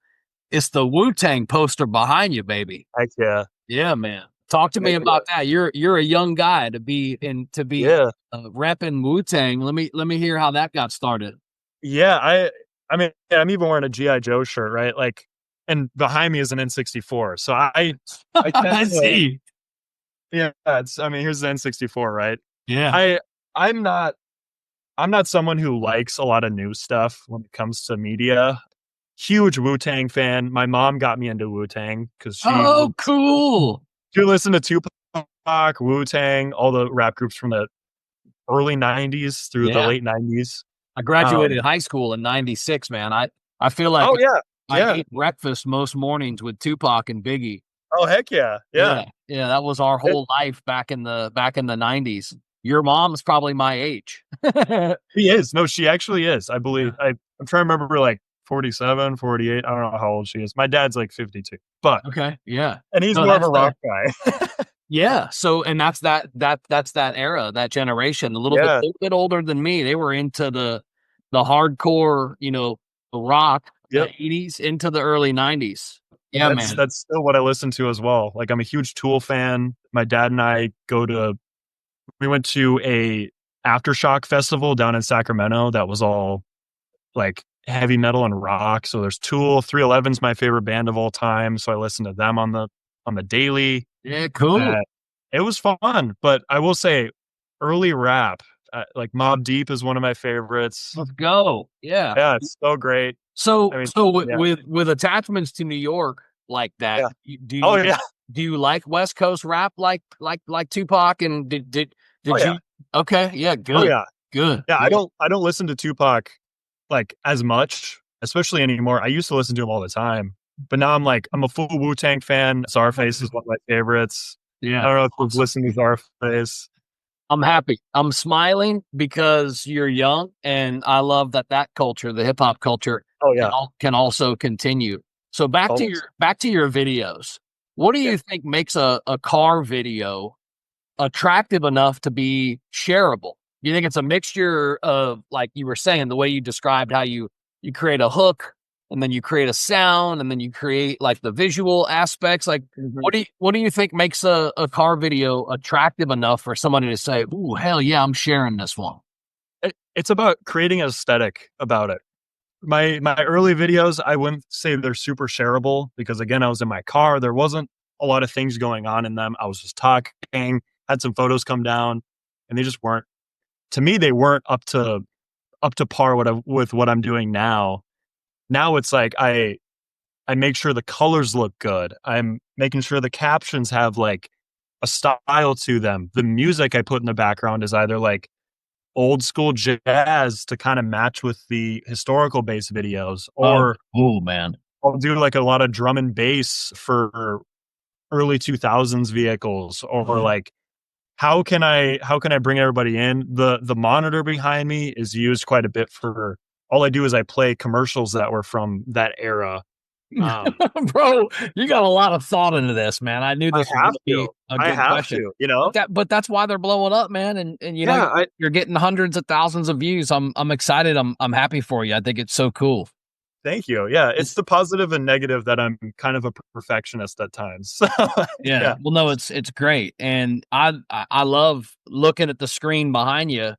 It's the Wu-Tang poster behind you, baby. Heck yeah. Yeah, man. Talk to me Heck yeah. about that. You're a young guy to be Yeah. repping Wu-Tang. Let me hear how that got started. Yeah, I mean, I'm even wearing a GI Joe shirt, right? Like, and behind me is an N64. So I tend I to, see. yeah, it's, I mean, here's the N64, right? Yeah. I I'm not I'm not someone who likes a lot of new stuff when it comes to media. Huge Wu-Tang fan. My mom got me into Wu-Tang because Oh, cool. she listened to Tupac, Wu-Tang, all the rap groups from the early 90s through the Yeah. late 90s. I Um, graduated high school in 96, man. I feel like oh yeah, I yeah. ate breakfast most mornings with Tupac and Biggie. Oh heck yeah, yeah. Yeah. Yeah, that was our It, whole life back in the 90s. Your mom's probably my age. She is. No, she actually is. I believe. Yeah. I'm trying to remember like 47, 48. I don't know how old she is. My dad's like 52, but Okay. Yeah. and he's No, more of a that's rock guy. yeah. So, and that's that era, that generation, a Yeah. little bit older than me. They were into the hardcore, rock, Yep. 80s into the early 90s. And Yeah, that's man. that's still what I listen to as well. Like I'm a huge Tool fan. My dad and I we went to a aftershock festival down in Sacramento that was all like heavy metal and rock. So there's Tool, 311's my favorite band of all time. So I listen to them on the daily. Yeah, cool. Uh, it was fun, but I will say early rap, like Mobb Deep is one of my favorites. Let's go. Yeah. Yeah, it's so great. So I mean, so with yeah, with attachments to New York like that, yeah. do Oh, you yeah. do you like West Coast rap like Tupac and Oh, did yeah. you okay, yeah, Oh, good. yeah. Good. Yeah, Yeah. I don't listen to Tupac, like, as much, especially anymore. I used to listen to him all the time, but now I'm a full Wu-Tang fan. Czarface is one of my favorites. I Yeah. don't know if you've Awesome. listened to Czarface. I'm happy. I'm smiling because you're young, and I love that culture, the hip hop culture, Oh, yeah. can also continue. So Always. back to your videos. What do Yeah. you think makes a car video attractive enough to be shareable? You think it's a mixture of, like you were saying, the way you described how you create a hook and then you create a sound and then you create like the visual aspects? Like Mhm. what do you think makes a car video attractive enough for somebody to say, "Ooh, hell yeah, I'm sharing this one." It's about creating an aesthetic about it. My early videos, I wouldn't say they're super shareable because again, I was in my car. There wasn't a lot of things going on in them. I was just talking, had some photos come down, and they just weren't to me, they weren't up to par with what I'm doing now. Now it's like I make sure the colors look good. I'm making sure the captions have like a style to them. The music I put in the background is either like old school jazz to kind of match with the historical bass videos, Oh, or cool, man. I'll do like a lot of drum and bass for early 2000s vehicles, or like how can I bring everybody in? The monitor behind me is used quite a bit for all I do is I play commercials that were from that era. Um, Bro, you got a lot of thought into this, man. I knew I this was have gonna be to. a I good have question. to, you know? But that's why they're blowing up, man. And you know, Yeah, you're getting hundreds of thousands of views. I'm excited. I'm happy for you. I think it's so cool. thank you. Yeah, it's the positive and negative that I'm kind of a perfectionist at times. So, Yeah. yeah. Well, no, it's great. And I love looking at the screen behind you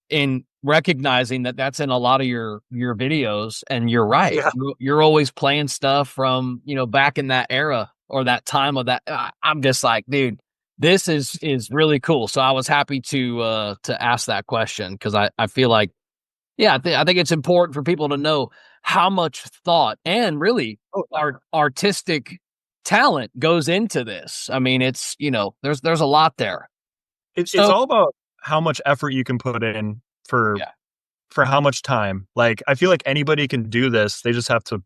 in recognizing that that's in a lot of your videos. And you're right. Yeah. You're always playing stuff from, you know, back in that era or that time of that. I'm just like, dude, this is really cool. So I was happy to ask that question because I feel like, yeah, I think it's important for people to know how much thought and really Oh, artistic talent goes into this. I mean, it's, you know, there's a lot there. it's So all about how much effort you can put in yeah, for how much time. Like, I feel like anybody can do this. They just have to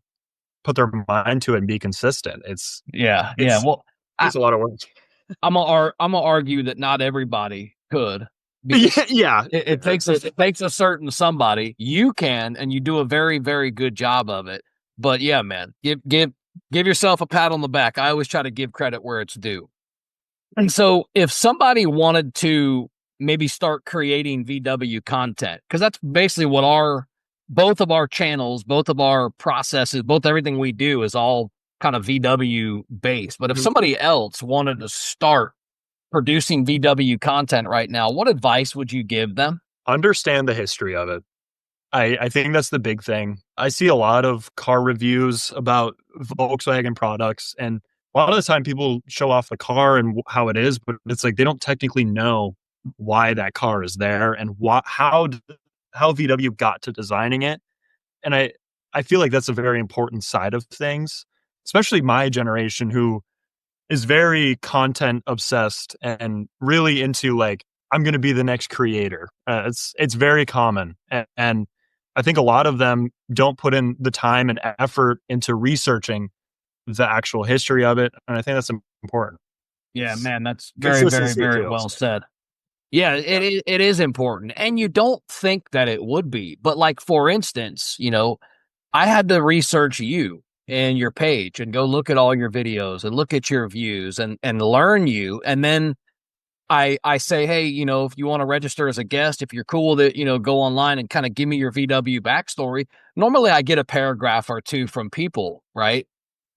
put their mind to it and be consistent. yeah. It's Well, I, it's a lot of work. I'm gonna argue that not everybody could because Yeah, yeah. it takes a certain somebody. You can, and you do a very very good job of it. But yeah, man, give yourself a pat on the back. I always try to give credit where it's due. And so, if somebody wanted to maybe start creating VW content, because that's basically what both of our channels, both of our processes, both everything we do is all kind of VW based. But if Mhm. somebody else wanted to start producing VW content right now, what advice would you give them? Understand the history of it. I think that's the big thing. I see a lot of car reviews about Volkswagen products, and a lot of the time people show off the car and how it is, but it's like they don't technically know why that car is there and how VW got to designing it. And I feel like that's a very important side of things, especially my generation who is very content obsessed and really into like I'm going to be the next creator. It's very common, and I think a lot of them don't put in the time and effort into researching the actual history of it, and I think that's important. Yeah, man, that's very, very, Consistency very too. well So, said. Yeah, yeah. it is important. And you don't think that it would be. But like for instance, you know, I had to research you and your page and go look at all your videos and look at your views and learn you. And then I say, hey, you know, if you want to register as a guest, if you're cool with it, you know, go online and kind of give me your VW backstory. Normally I get a paragraph or two from people, right?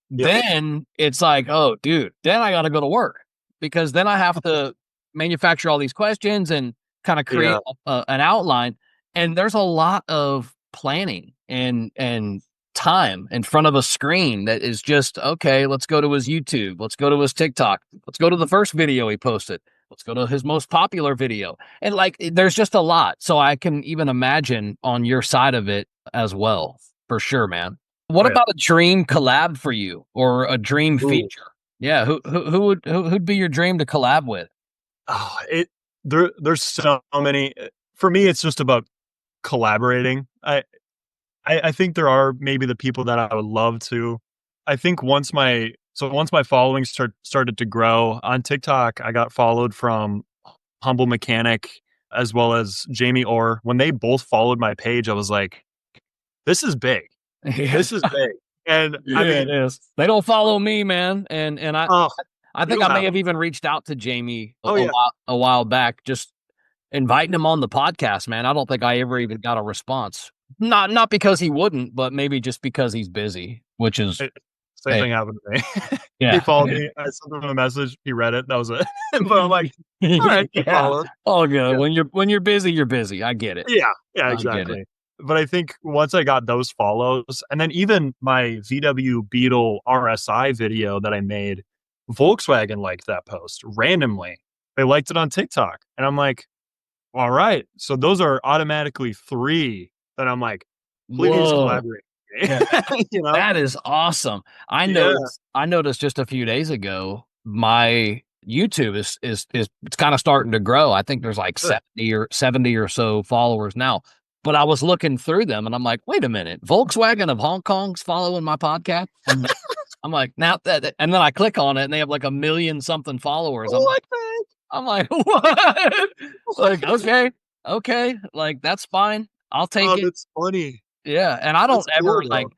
Yep. Then it's like, oh, dude, then I got to go to work because then I have to manufacture all these questions and kind of create Yeah. an outline. And there's a lot of planning and time in front of a screen that is just okay. Let's go to his YouTube. Let's go to his TikTok. Let's go to the first video he posted. Let's go to his most popular video. And like, there's just a lot. So I can even imagine on your side of it as well, for sure, man. What Oh yeah. about a dream collab for you or a dream Ooh. feature? Yeah, who'd be your dream to collab with? Oh, there's so many. For me, it's just about collaborating. I think there are maybe the people that I would love to. I think once my following started to grow on TikTok, I got followed from Humble Mechanic as well as Jamie Orr. When they both followed my page, I was like, "This is big. Yeah, This is big." And I yeah, it mean, is. They don't follow me, man, and oh, I think you I may have have even reached out to Jamie oh yeah, a while back, just inviting him on the podcast, man. I don't think I ever even got a response. Not because he wouldn't, but maybe just because he's busy, which is it, same hey, thing happened to me. He yeah. followed me. I sent him a message. He read it. That was it. But I'm like, all right, he Yeah. followed. All good. Yeah. When you're busy, you're busy. I get it. Yeah, yeah, I get it. exactly. But I think once I got those follows, and then even my VW Beetle RSI video that I made, Volkswagen liked that post randomly. They liked it on TikTok. And I'm like, all right. So those are automatically three that I'm like, please Whoa. collaborate. Yeah. You know? That is awesome. Yeah. I noticed just a few days ago, my YouTube is it's kind of starting to grow. I think there's like Good. 70 or so followers now. But I was looking through them and I'm like, wait a minute, Volkswagen of Hong Kong's following my podcast. I'm like, now that and then I click on it and they have like a million something followers. What the I'm like, what? Like, okay, okay, like that's fine. I'll take Oh, it. that's funny. Yeah, and I don't That's ever cool like though.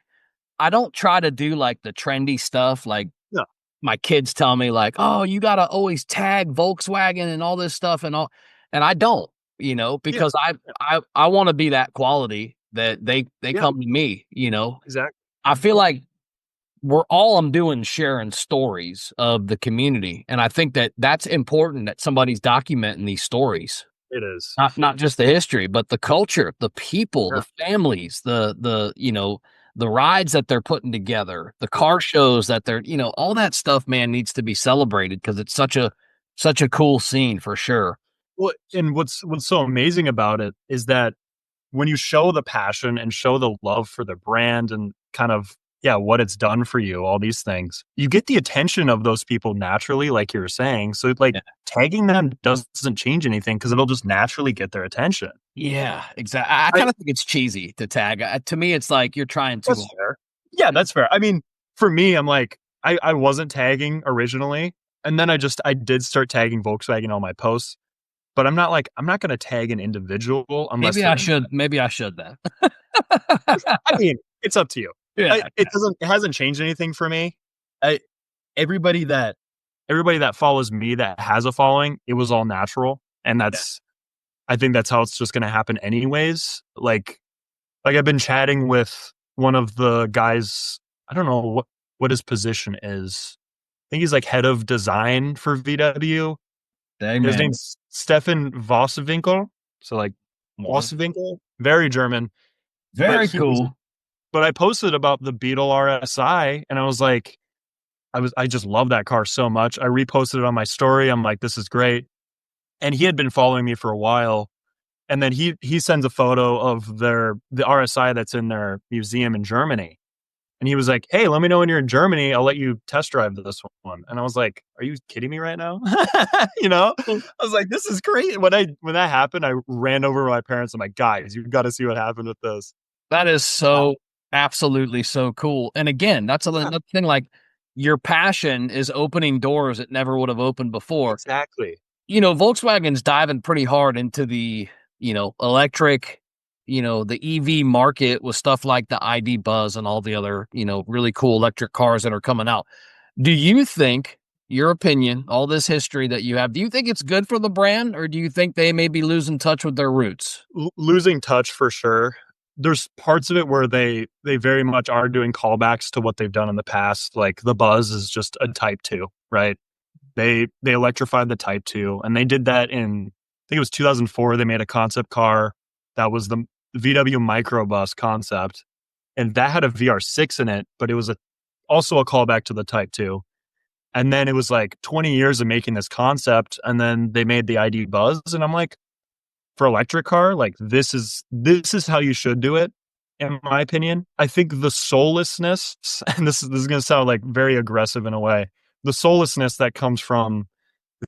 I don't try to do like the trendy stuff. Like No. my kids tell me like, "Oh, you gotta always tag Volkswagen and all this stuff and all," and I don't, Yeah. because Yeah. I want to be that quality that they Yeah. come to me. Exactly. I feel like we're all I'm doing is sharing stories of the community, and I think that that's important that somebody's documenting these stories. It is. Not just the history, but the culture, the people, Yeah. the families, the rides that they're putting together, the car shows that they're, all that stuff, man, needs to be celebrated because it's such a cool scene for sure. Well, and what's so amazing about it is that when you show the passion and show the love for the brand and kind of, yeah, what it's done for you, all these things, you get the attention of those people naturally, like you were saying. So like Yeah. tagging them doesn't change anything because it'll just naturally get their attention. Yeah, exactly. I I kind of think it's cheesy to tag. To me, it's like you're trying too That's hard. fair. Yeah, that's fair. I mean, for me, I'm like, I wasn't tagging originally, and then I did start tagging Volkswagen on my posts, but I'm not gonna tag an individual unless Maybe they're I in. should. Maybe I should then. I mean, it's up to you. Yeah. It hasn't changed anything for me. I everybody that everybody that follows me that has a following, it was all natural, and I think that's how it's just gonna happen anyways. Like I've been chatting with one of the guys, I don't know what his position is. I think he's like head of design for VW. Dang His man. name's Stefan Vosswinkel. So like What? Vosswinkel, very German. But Very cool. I posted about the Beetle RSI and I was like, I just love that car so much. I reposted it on my story. I'm like, this is great. And he had been following me for a while. And then he sends a photo of the RSI that's in their museum in Germany. And he was like, "Hey, let me know when you're in Germany. I'll let you test drive this one." And I was like, "Are you kidding me right now?" You know? I was like, "This is great." When that happened, I ran over to my parents. I'm like, "Guys, you've got to see what happened with this." That is Uh, so absolutely so cool. And again, that's yeah, another thing. Like your passion is opening doors that never would have opened before. exactly. Volkswagen's diving pretty hard into the, electric, the EV market with stuff like the ID Buzz and all the other, really cool electric cars that are coming out. Do you think, your opinion, all this history that you have, do you think it's good for the brand or do you think they may be losing touch with their roots? Losing touch for sure. There's parts of it where they very much are doing callbacks to what they've done in the past. Like the Buzz is just a Type 2, right? They electrified the Type 2, and they did that in I think it was 2004. They made a concept car that was the VW microbus concept, and that had a VR6 in it, but it was also a callback to the Type 2. And then it was like 20 years of making this concept, and then they made the ID Buzz, and I'm like, for electric car, like this is how you should do it, in my opinion. I think the soullessness, and this is going to sound like very aggressive in a way, the soullessness that comes from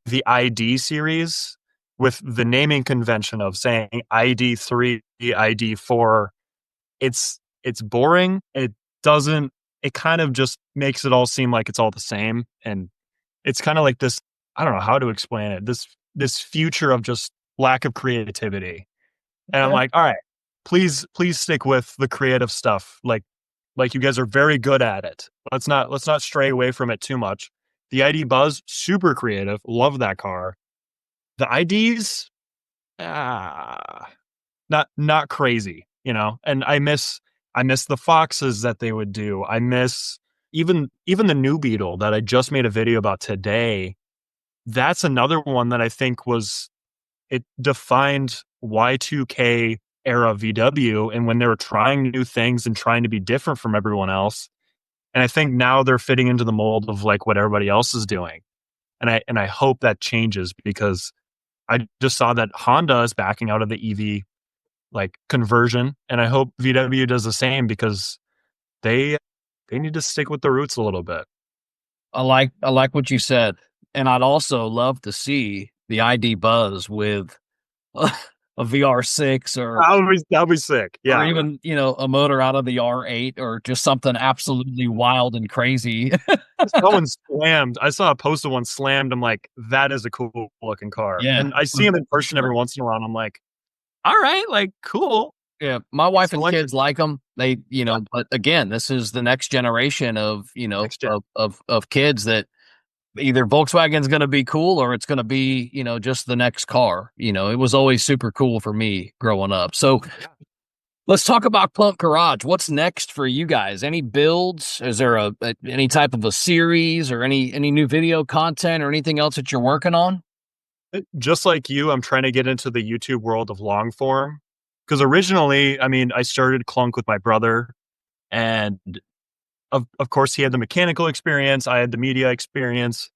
the ID series with the naming convention of saying ID3, ID4, it's boring. Doesn't it kind of just makes it all seem like it's all the same, and it's kind of like this, I don't know how to explain it. This future of just lack of creativity. And I'm Okay. like, "All right, please stick with the creative stuff. Like you guys are very good at it. Let's not stray away from it too much." The ID Buzz, super creative. Love that car. The IDs, ah, not crazy, you know. And I miss the Foxes that they would do. I miss even the new Beetle that I just made a video about today. That's another one that I think it defined Y2K era VW, and when they were trying new things and trying to be different from everyone else. And I think now they're fitting into the mold of like what everybody else is doing. And I hope that changes because I just saw that Honda is backing out of the EV like conversion, and I hope VW does the same because they they need to stick with the roots a little bit. I like what you said, and I'd also love to see the ID Buzz with a VR6 That would be sick. or Yeah. even a motor out of the R8 or just something absolutely wild and crazy. Someone slammed. I saw a post of one slammed. I'm like, that is a cool looking car. Yeah, And I see for him in person every sure. once in a while. And I'm like, all right, like cool. Yeah, my wife and Select kids like them. They, yeah, but again, this is the next generation of, next gen. of kids that either Volkswagen's going to be cool or it's going to be, just the next car. It was always super cool for me growing up. So let's talk about Klunk Garage. What's next for you guys? Any builds? Is there any type of a series or any new video content or anything else that you're working on? Just like you, I'm trying to get into the YouTube world of long form. Because originally, I mean, I started Klunk with my brother, and of course, he had the mechanical experience, I had the media experience,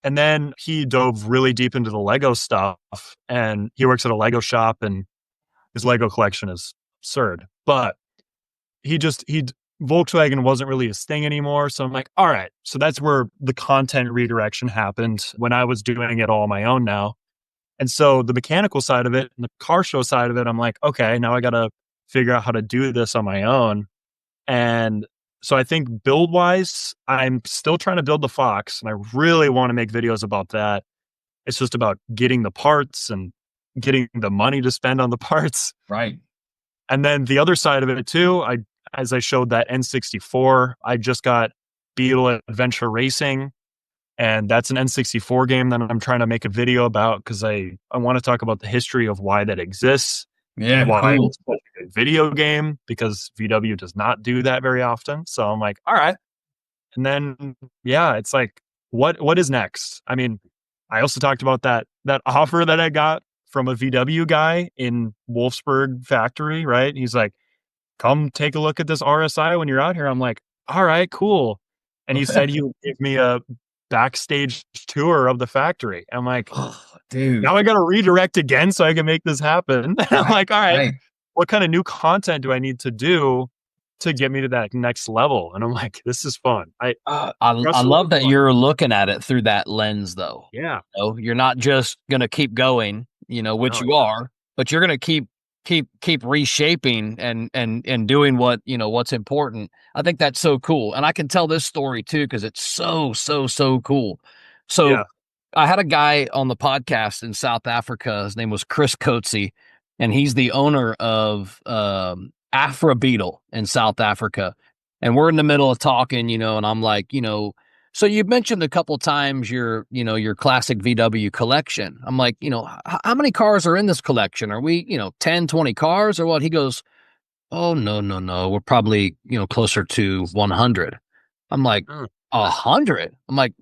and then he dove really deep into the Lego stuff. And he works at a Lego shop, and his Lego collection is absurd. But he Volkswagen wasn't really his thing anymore. So I'm like, all right. So that's where the content redirection happened when I was doing it all on my own now. And so the mechanical side of it and the car show side of it, I'm like, okay, now I got to figure out how to do this on my own. And so I think build wise, I'm still trying to build the Fox and I really want to make videos about that. It's just about getting the parts and getting the money to spend on the parts. Right. And then the other side of it too, as I showed that N64, I just got Beetle Adventure Racing, and that's an N64 game that I'm trying to make a video about because I want to talk about the history of why that exists Yeah, and why cool. it's such a good video game because VW does not do that very often. So I'm like, all right. And then yeah, it's like, what is next? I mean, I also talked about that offer that I got from a VW guy in Wolfsburg factory, right? He's like, come take a look at this RSI when you're out here. I'm like, all right, cool. And he said he would give me a backstage tour of the factory. I'm like, Oh, dude. now I got to redirect again so I can make this happen. I'm like, all right, Right. what kind of new content do I need to do to get me to that next level? And I'm like, this is fun. I Wrestle love with that fun. you're looking at it through that lens, though. Yeah. You're not just gonna keep going, which No, you are, but you're gonna keep reshaping and doing what's important. I think that's so cool, and I can tell this story too because it's so cool. So yeah. I had a guy on the podcast in South Africa. His name was Chris Coetzee, and he's the owner of Afra Beetle in South Africa. And we're in the middle of talking, and I'm like, so you mentioned a couple times your classic VW collection. I'm like, how many cars are in this collection? Are we, 10, 20 cars or what? He goes, oh, no, no, no. We're probably, closer to 100. I'm like, Mm. 100? I'm like,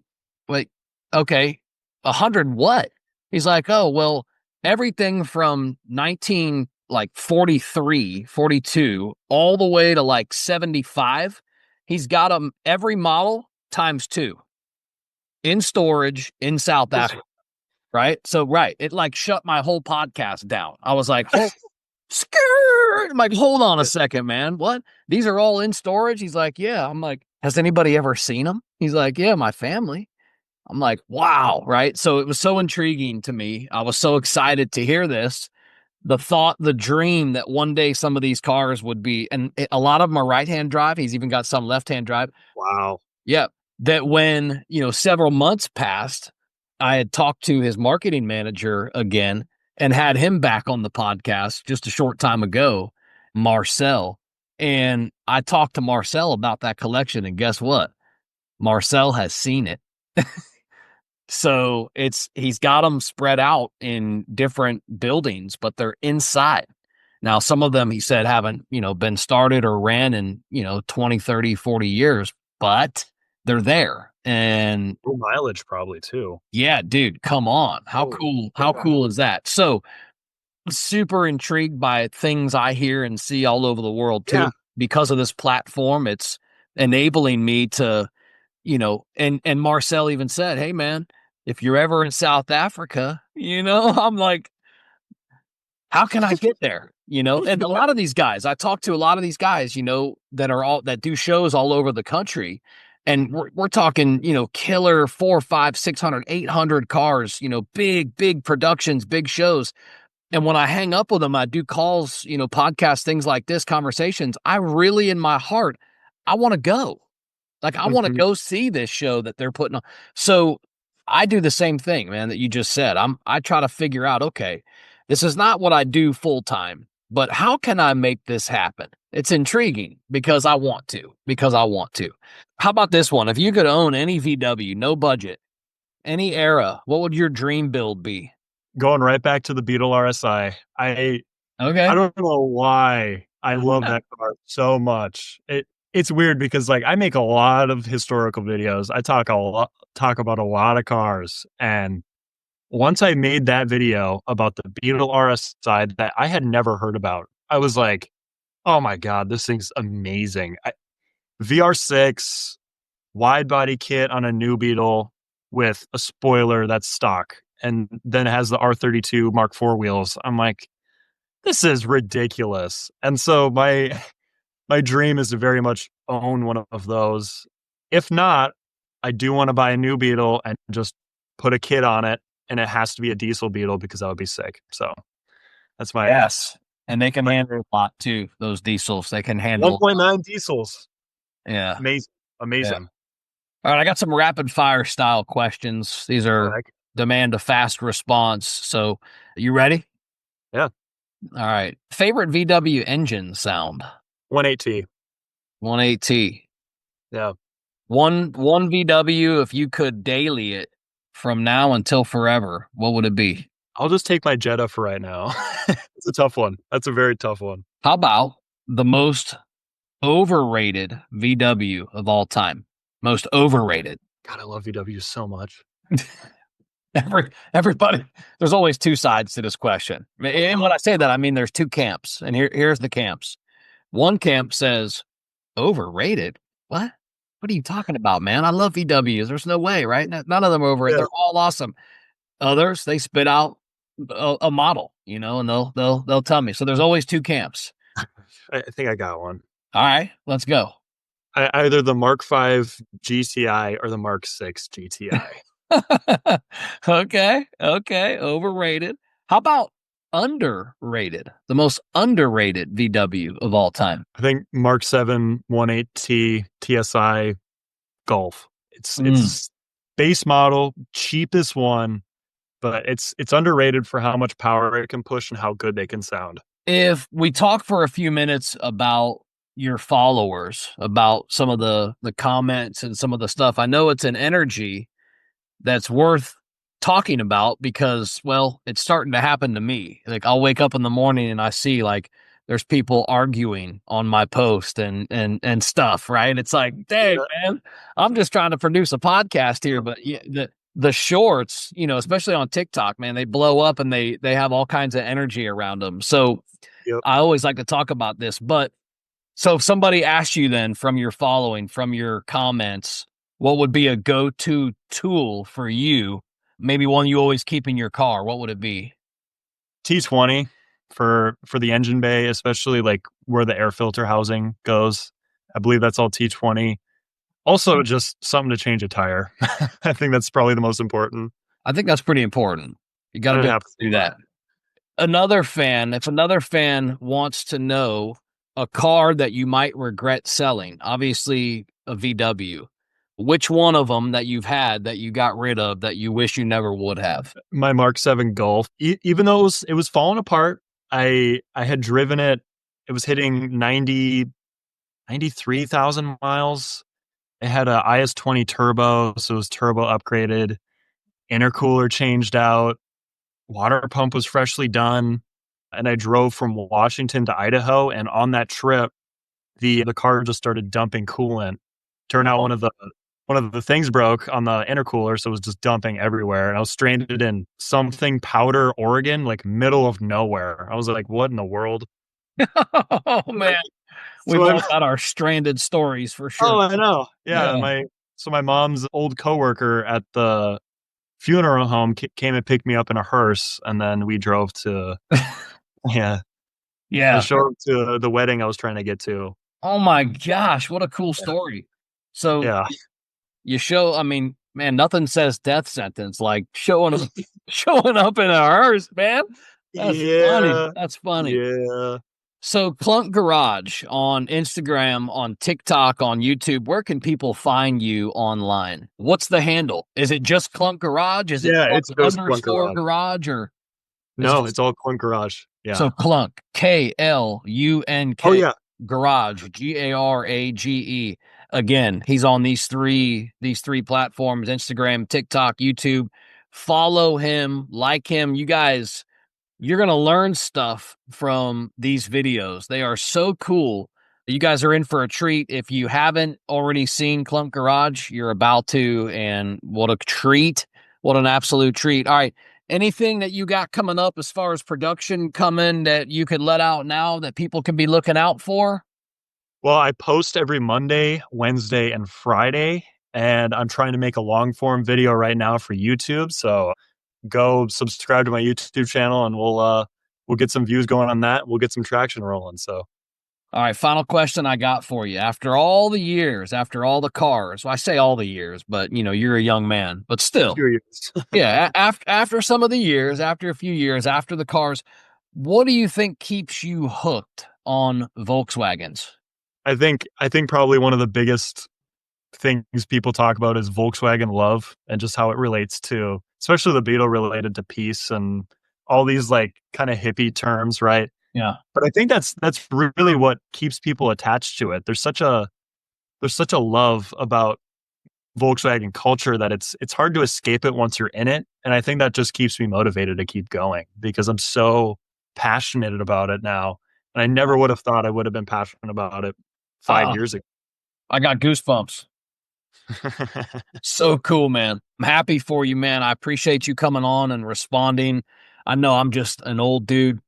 wait, okay, 100 what? He's like, oh, well, everything from 19 like 43, 42, all the way to like 75. He's got them every model times two in storage in South Africa. Right. So, right. It like shut my whole podcast down. I was like, skirt. I'm like, hold on a second, man. What? These are all in storage? He's like, yeah. I'm like, has anybody ever seen them? He's like, yeah, my family. I'm like, wow, right? So it was so intriguing to me. I was so excited to hear this. The thought, the dream that one day some of these cars would be, and a lot of them are right-hand drive. He's even got some left-hand drive. Wow. Yeah. That when, several months passed, I had talked to his marketing manager again and had him back on the podcast just a short time ago, Marcel. And I talked to Marcel about that collection. And guess what? Marcel has seen it. So he's got them spread out in different buildings, but they're inside. Now, some of them, he said, haven't, been started or ran in, 20, 30, 40 years, but they're there. And Low mileage probably too. yeah, dude, come on. How cool is that? So super intrigued by things I hear and see all over the world Yeah. too. Because of this platform, it's enabling me to and Marcel even said, hey man, if you're ever in South Africa, I'm like, how can I get there? And a lot of these guys, I talk to a lot of these guys, that do shows all over the country. And we're talking, killer 4, 5, 600, 800 cars, big productions, big shows. And when I hang up with them, I do calls, podcasts, things like this, conversations. I really, in my heart, I want to go. Like, I wanna Mhm. go see this show that they're putting on. So, I do the same thing, man, that you just said. I try to figure out, okay, this is not what I do full time. but how can I make this happen? It's intriguing because I want to. How about this one? If you could own any VW, no budget, any era, what would your dream build be? Going right back to the Beetle RSI. I Okay. don't know why I love that car so much. It's weird because like I make a lot of historical videos. I talk about a lot of cars, and once I made that video about the Beetle RSI that I had never heard about, I was like, "Oh my god, this thing's amazing." VR6 wide body kit on a new Beetle with a spoiler that's stock, and then it has the R32 Mark IV wheels. I'm like, this is ridiculous. And so my dream is to very much own one of those. If not, I do want to buy a new Beetle and just put a kit on it, and it has to be a diesel Beetle because that would be sick. So that's my Yes. And they can handle a lot too. Those diesels, they can handle. 1.9 diesels. Yeah. Amazing. Yeah. Amazing. All right. I got some rapid fire style questions. These are demand a fast response. So you ready? Yeah. All right. Favorite VW engine sound? 180. 180. Yeah. One VW, if you could daily it from now until forever, what would it be? I'll just take my Jetta for right now. It's a tough one. That's a very tough one. How about the most overrated VW of all time? Most overrated. God, I love VW so much. Everybody, there's always two sides to this question. And when I say that, I mean there's two camps. And here's the camps. One camp says, overrated? What? What are you talking about, man? I love VWs. There's no way, right? None of them are overrated. Yeah. They're all awesome. Others, they spit out a model, and they'll tell me. So there's always two camps. I think I got one. All right, let's go. Either the Mark V GTI or the Mark VI GTI. Okay. Overrated. How about underrated? The most underrated VW of all time. I think Mark 7 18T TSI Golf. It's base model, cheapest one, but it's underrated for how much power it can push and how good they can sound. If we talk for a few minutes about your followers, about some of the comments and some of the stuff, I know it's an energy that's worth talking about because, well, it's starting to happen to me. Like I'll wake up in the morning and I see like there's people arguing on my post and stuff, right? It's like, dang, man, I'm just trying to produce a podcast here, but the shorts, especially on TikTok, man, they blow up and they have all kinds of energy around them. So I always like to talk about this, but so if somebody asks you then from your following, from your comments, what would be a go-to tool for you? Maybe one you always keep in your car. What would it be? T20 for the engine bay, especially like where the air filter housing goes. I believe that's all T20. Also, just something to change a tire. I think that's probably the most important. I think that's pretty important. You got to be able to do that. If another fan wants to know a car that you might regret selling, obviously a VW, which one of them that you've had that you got rid of that you wish you never would have? My Mark 7 Golf, even though it was falling apart, I had driven it. It was hitting 93,000 miles. It had a IS-20 turbo, so it was turbo upgraded. Intercooler changed out. Water pump was freshly done. And I drove from Washington to Idaho. And on that trip, the car just started dumping coolant. Turned out one of the things broke on the intercooler, so it was just dumping everywhere. And I was stranded in something Powder, Oregon, like middle of nowhere. I was like, what in the world? Oh, man. We've all got our stranded stories for sure. Oh, I know. Yeah. My mom's old coworker at the funeral home came and picked me up in a hearse, and then we drove to show up to the wedding I was trying to get to. Oh my gosh, what a cool story. So you show, I mean, man, nothing says death sentence like showing up in a hearse, man. That's funny. That's funny. Yeah. So Klunk Garage on Instagram, on TikTok, on YouTube, where can people find you online? What's the handle? Is it just Klunk Garage? Is it it's just Klunk _garage or? No, it's all Klunk Garage. Yeah. So Klunk, KLUNK. Oh yeah. Garage, Garage. Again, he's on these three platforms: Instagram, TikTok, YouTube. Follow him, like him. You guys, you're gonna learn stuff from these videos. They are so cool. You guys are in for a treat. If you haven't already seen Klunk Garage, you're about to, and what a treat. What an absolute treat. All right. Anything that you got coming up as far as production coming that you could let out now that people can be looking out for? Well, I post every Monday, Wednesday, and Friday, and I'm trying to make a long form video right now for YouTube. So go subscribe to my YouTube channel, and we'll get some views going on that. We'll get some traction rolling. So, all right, final question I got for you. After all the years, after all the cars, well, I say all the years, but you're a young man, but still, yeah. After some of the years, after a few years, after the cars, what do you think keeps you hooked on Volkswagens? I think probably one of the biggest things people talk about is Volkswagen love, and just how it relates to, especially the Beetle, related to peace and all these like kind of hippie terms, right? Yeah. But I think that's really what keeps people attached to it. There's such a love about Volkswagen culture that it's hard to escape it once you're in it. And I think that just keeps me motivated to keep going, because I'm so passionate about it now. And I never would have thought I would have been passionate about it 5 years ago. I got goosebumps. So cool, man. I'm happy for you, man. I appreciate you coming on and responding. I know I'm just an old dude,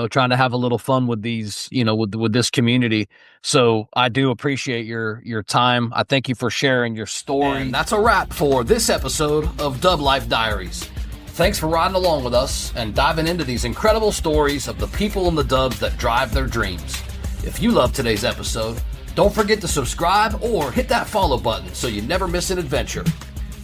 trying to have a little fun with these, with this community. So I do appreciate your time. I thank you for sharing your story. And that's a wrap for this episode of Dub Life Diaries. Thanks for riding along with us and diving into these incredible stories of the people and the dubs that drive their dreams. If you love today's episode, don't forget to subscribe or hit that follow button so you never miss an adventure.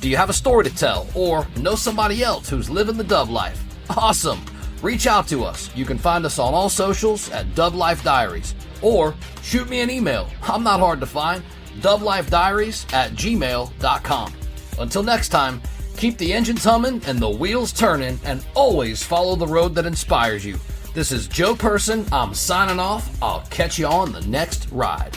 Do you have a story to tell or know somebody else who's living the dub life? Awesome! Reach out to us. You can find us on all socials at Dub Life Diaries, or shoot me an email. I'm not hard to find. dublifediaries@gmail.com. Until next time, keep the engines humming and the wheels turning, and always follow the road that inspires you. This is Joe Person. I'm signing off. I'll catch you on the next ride.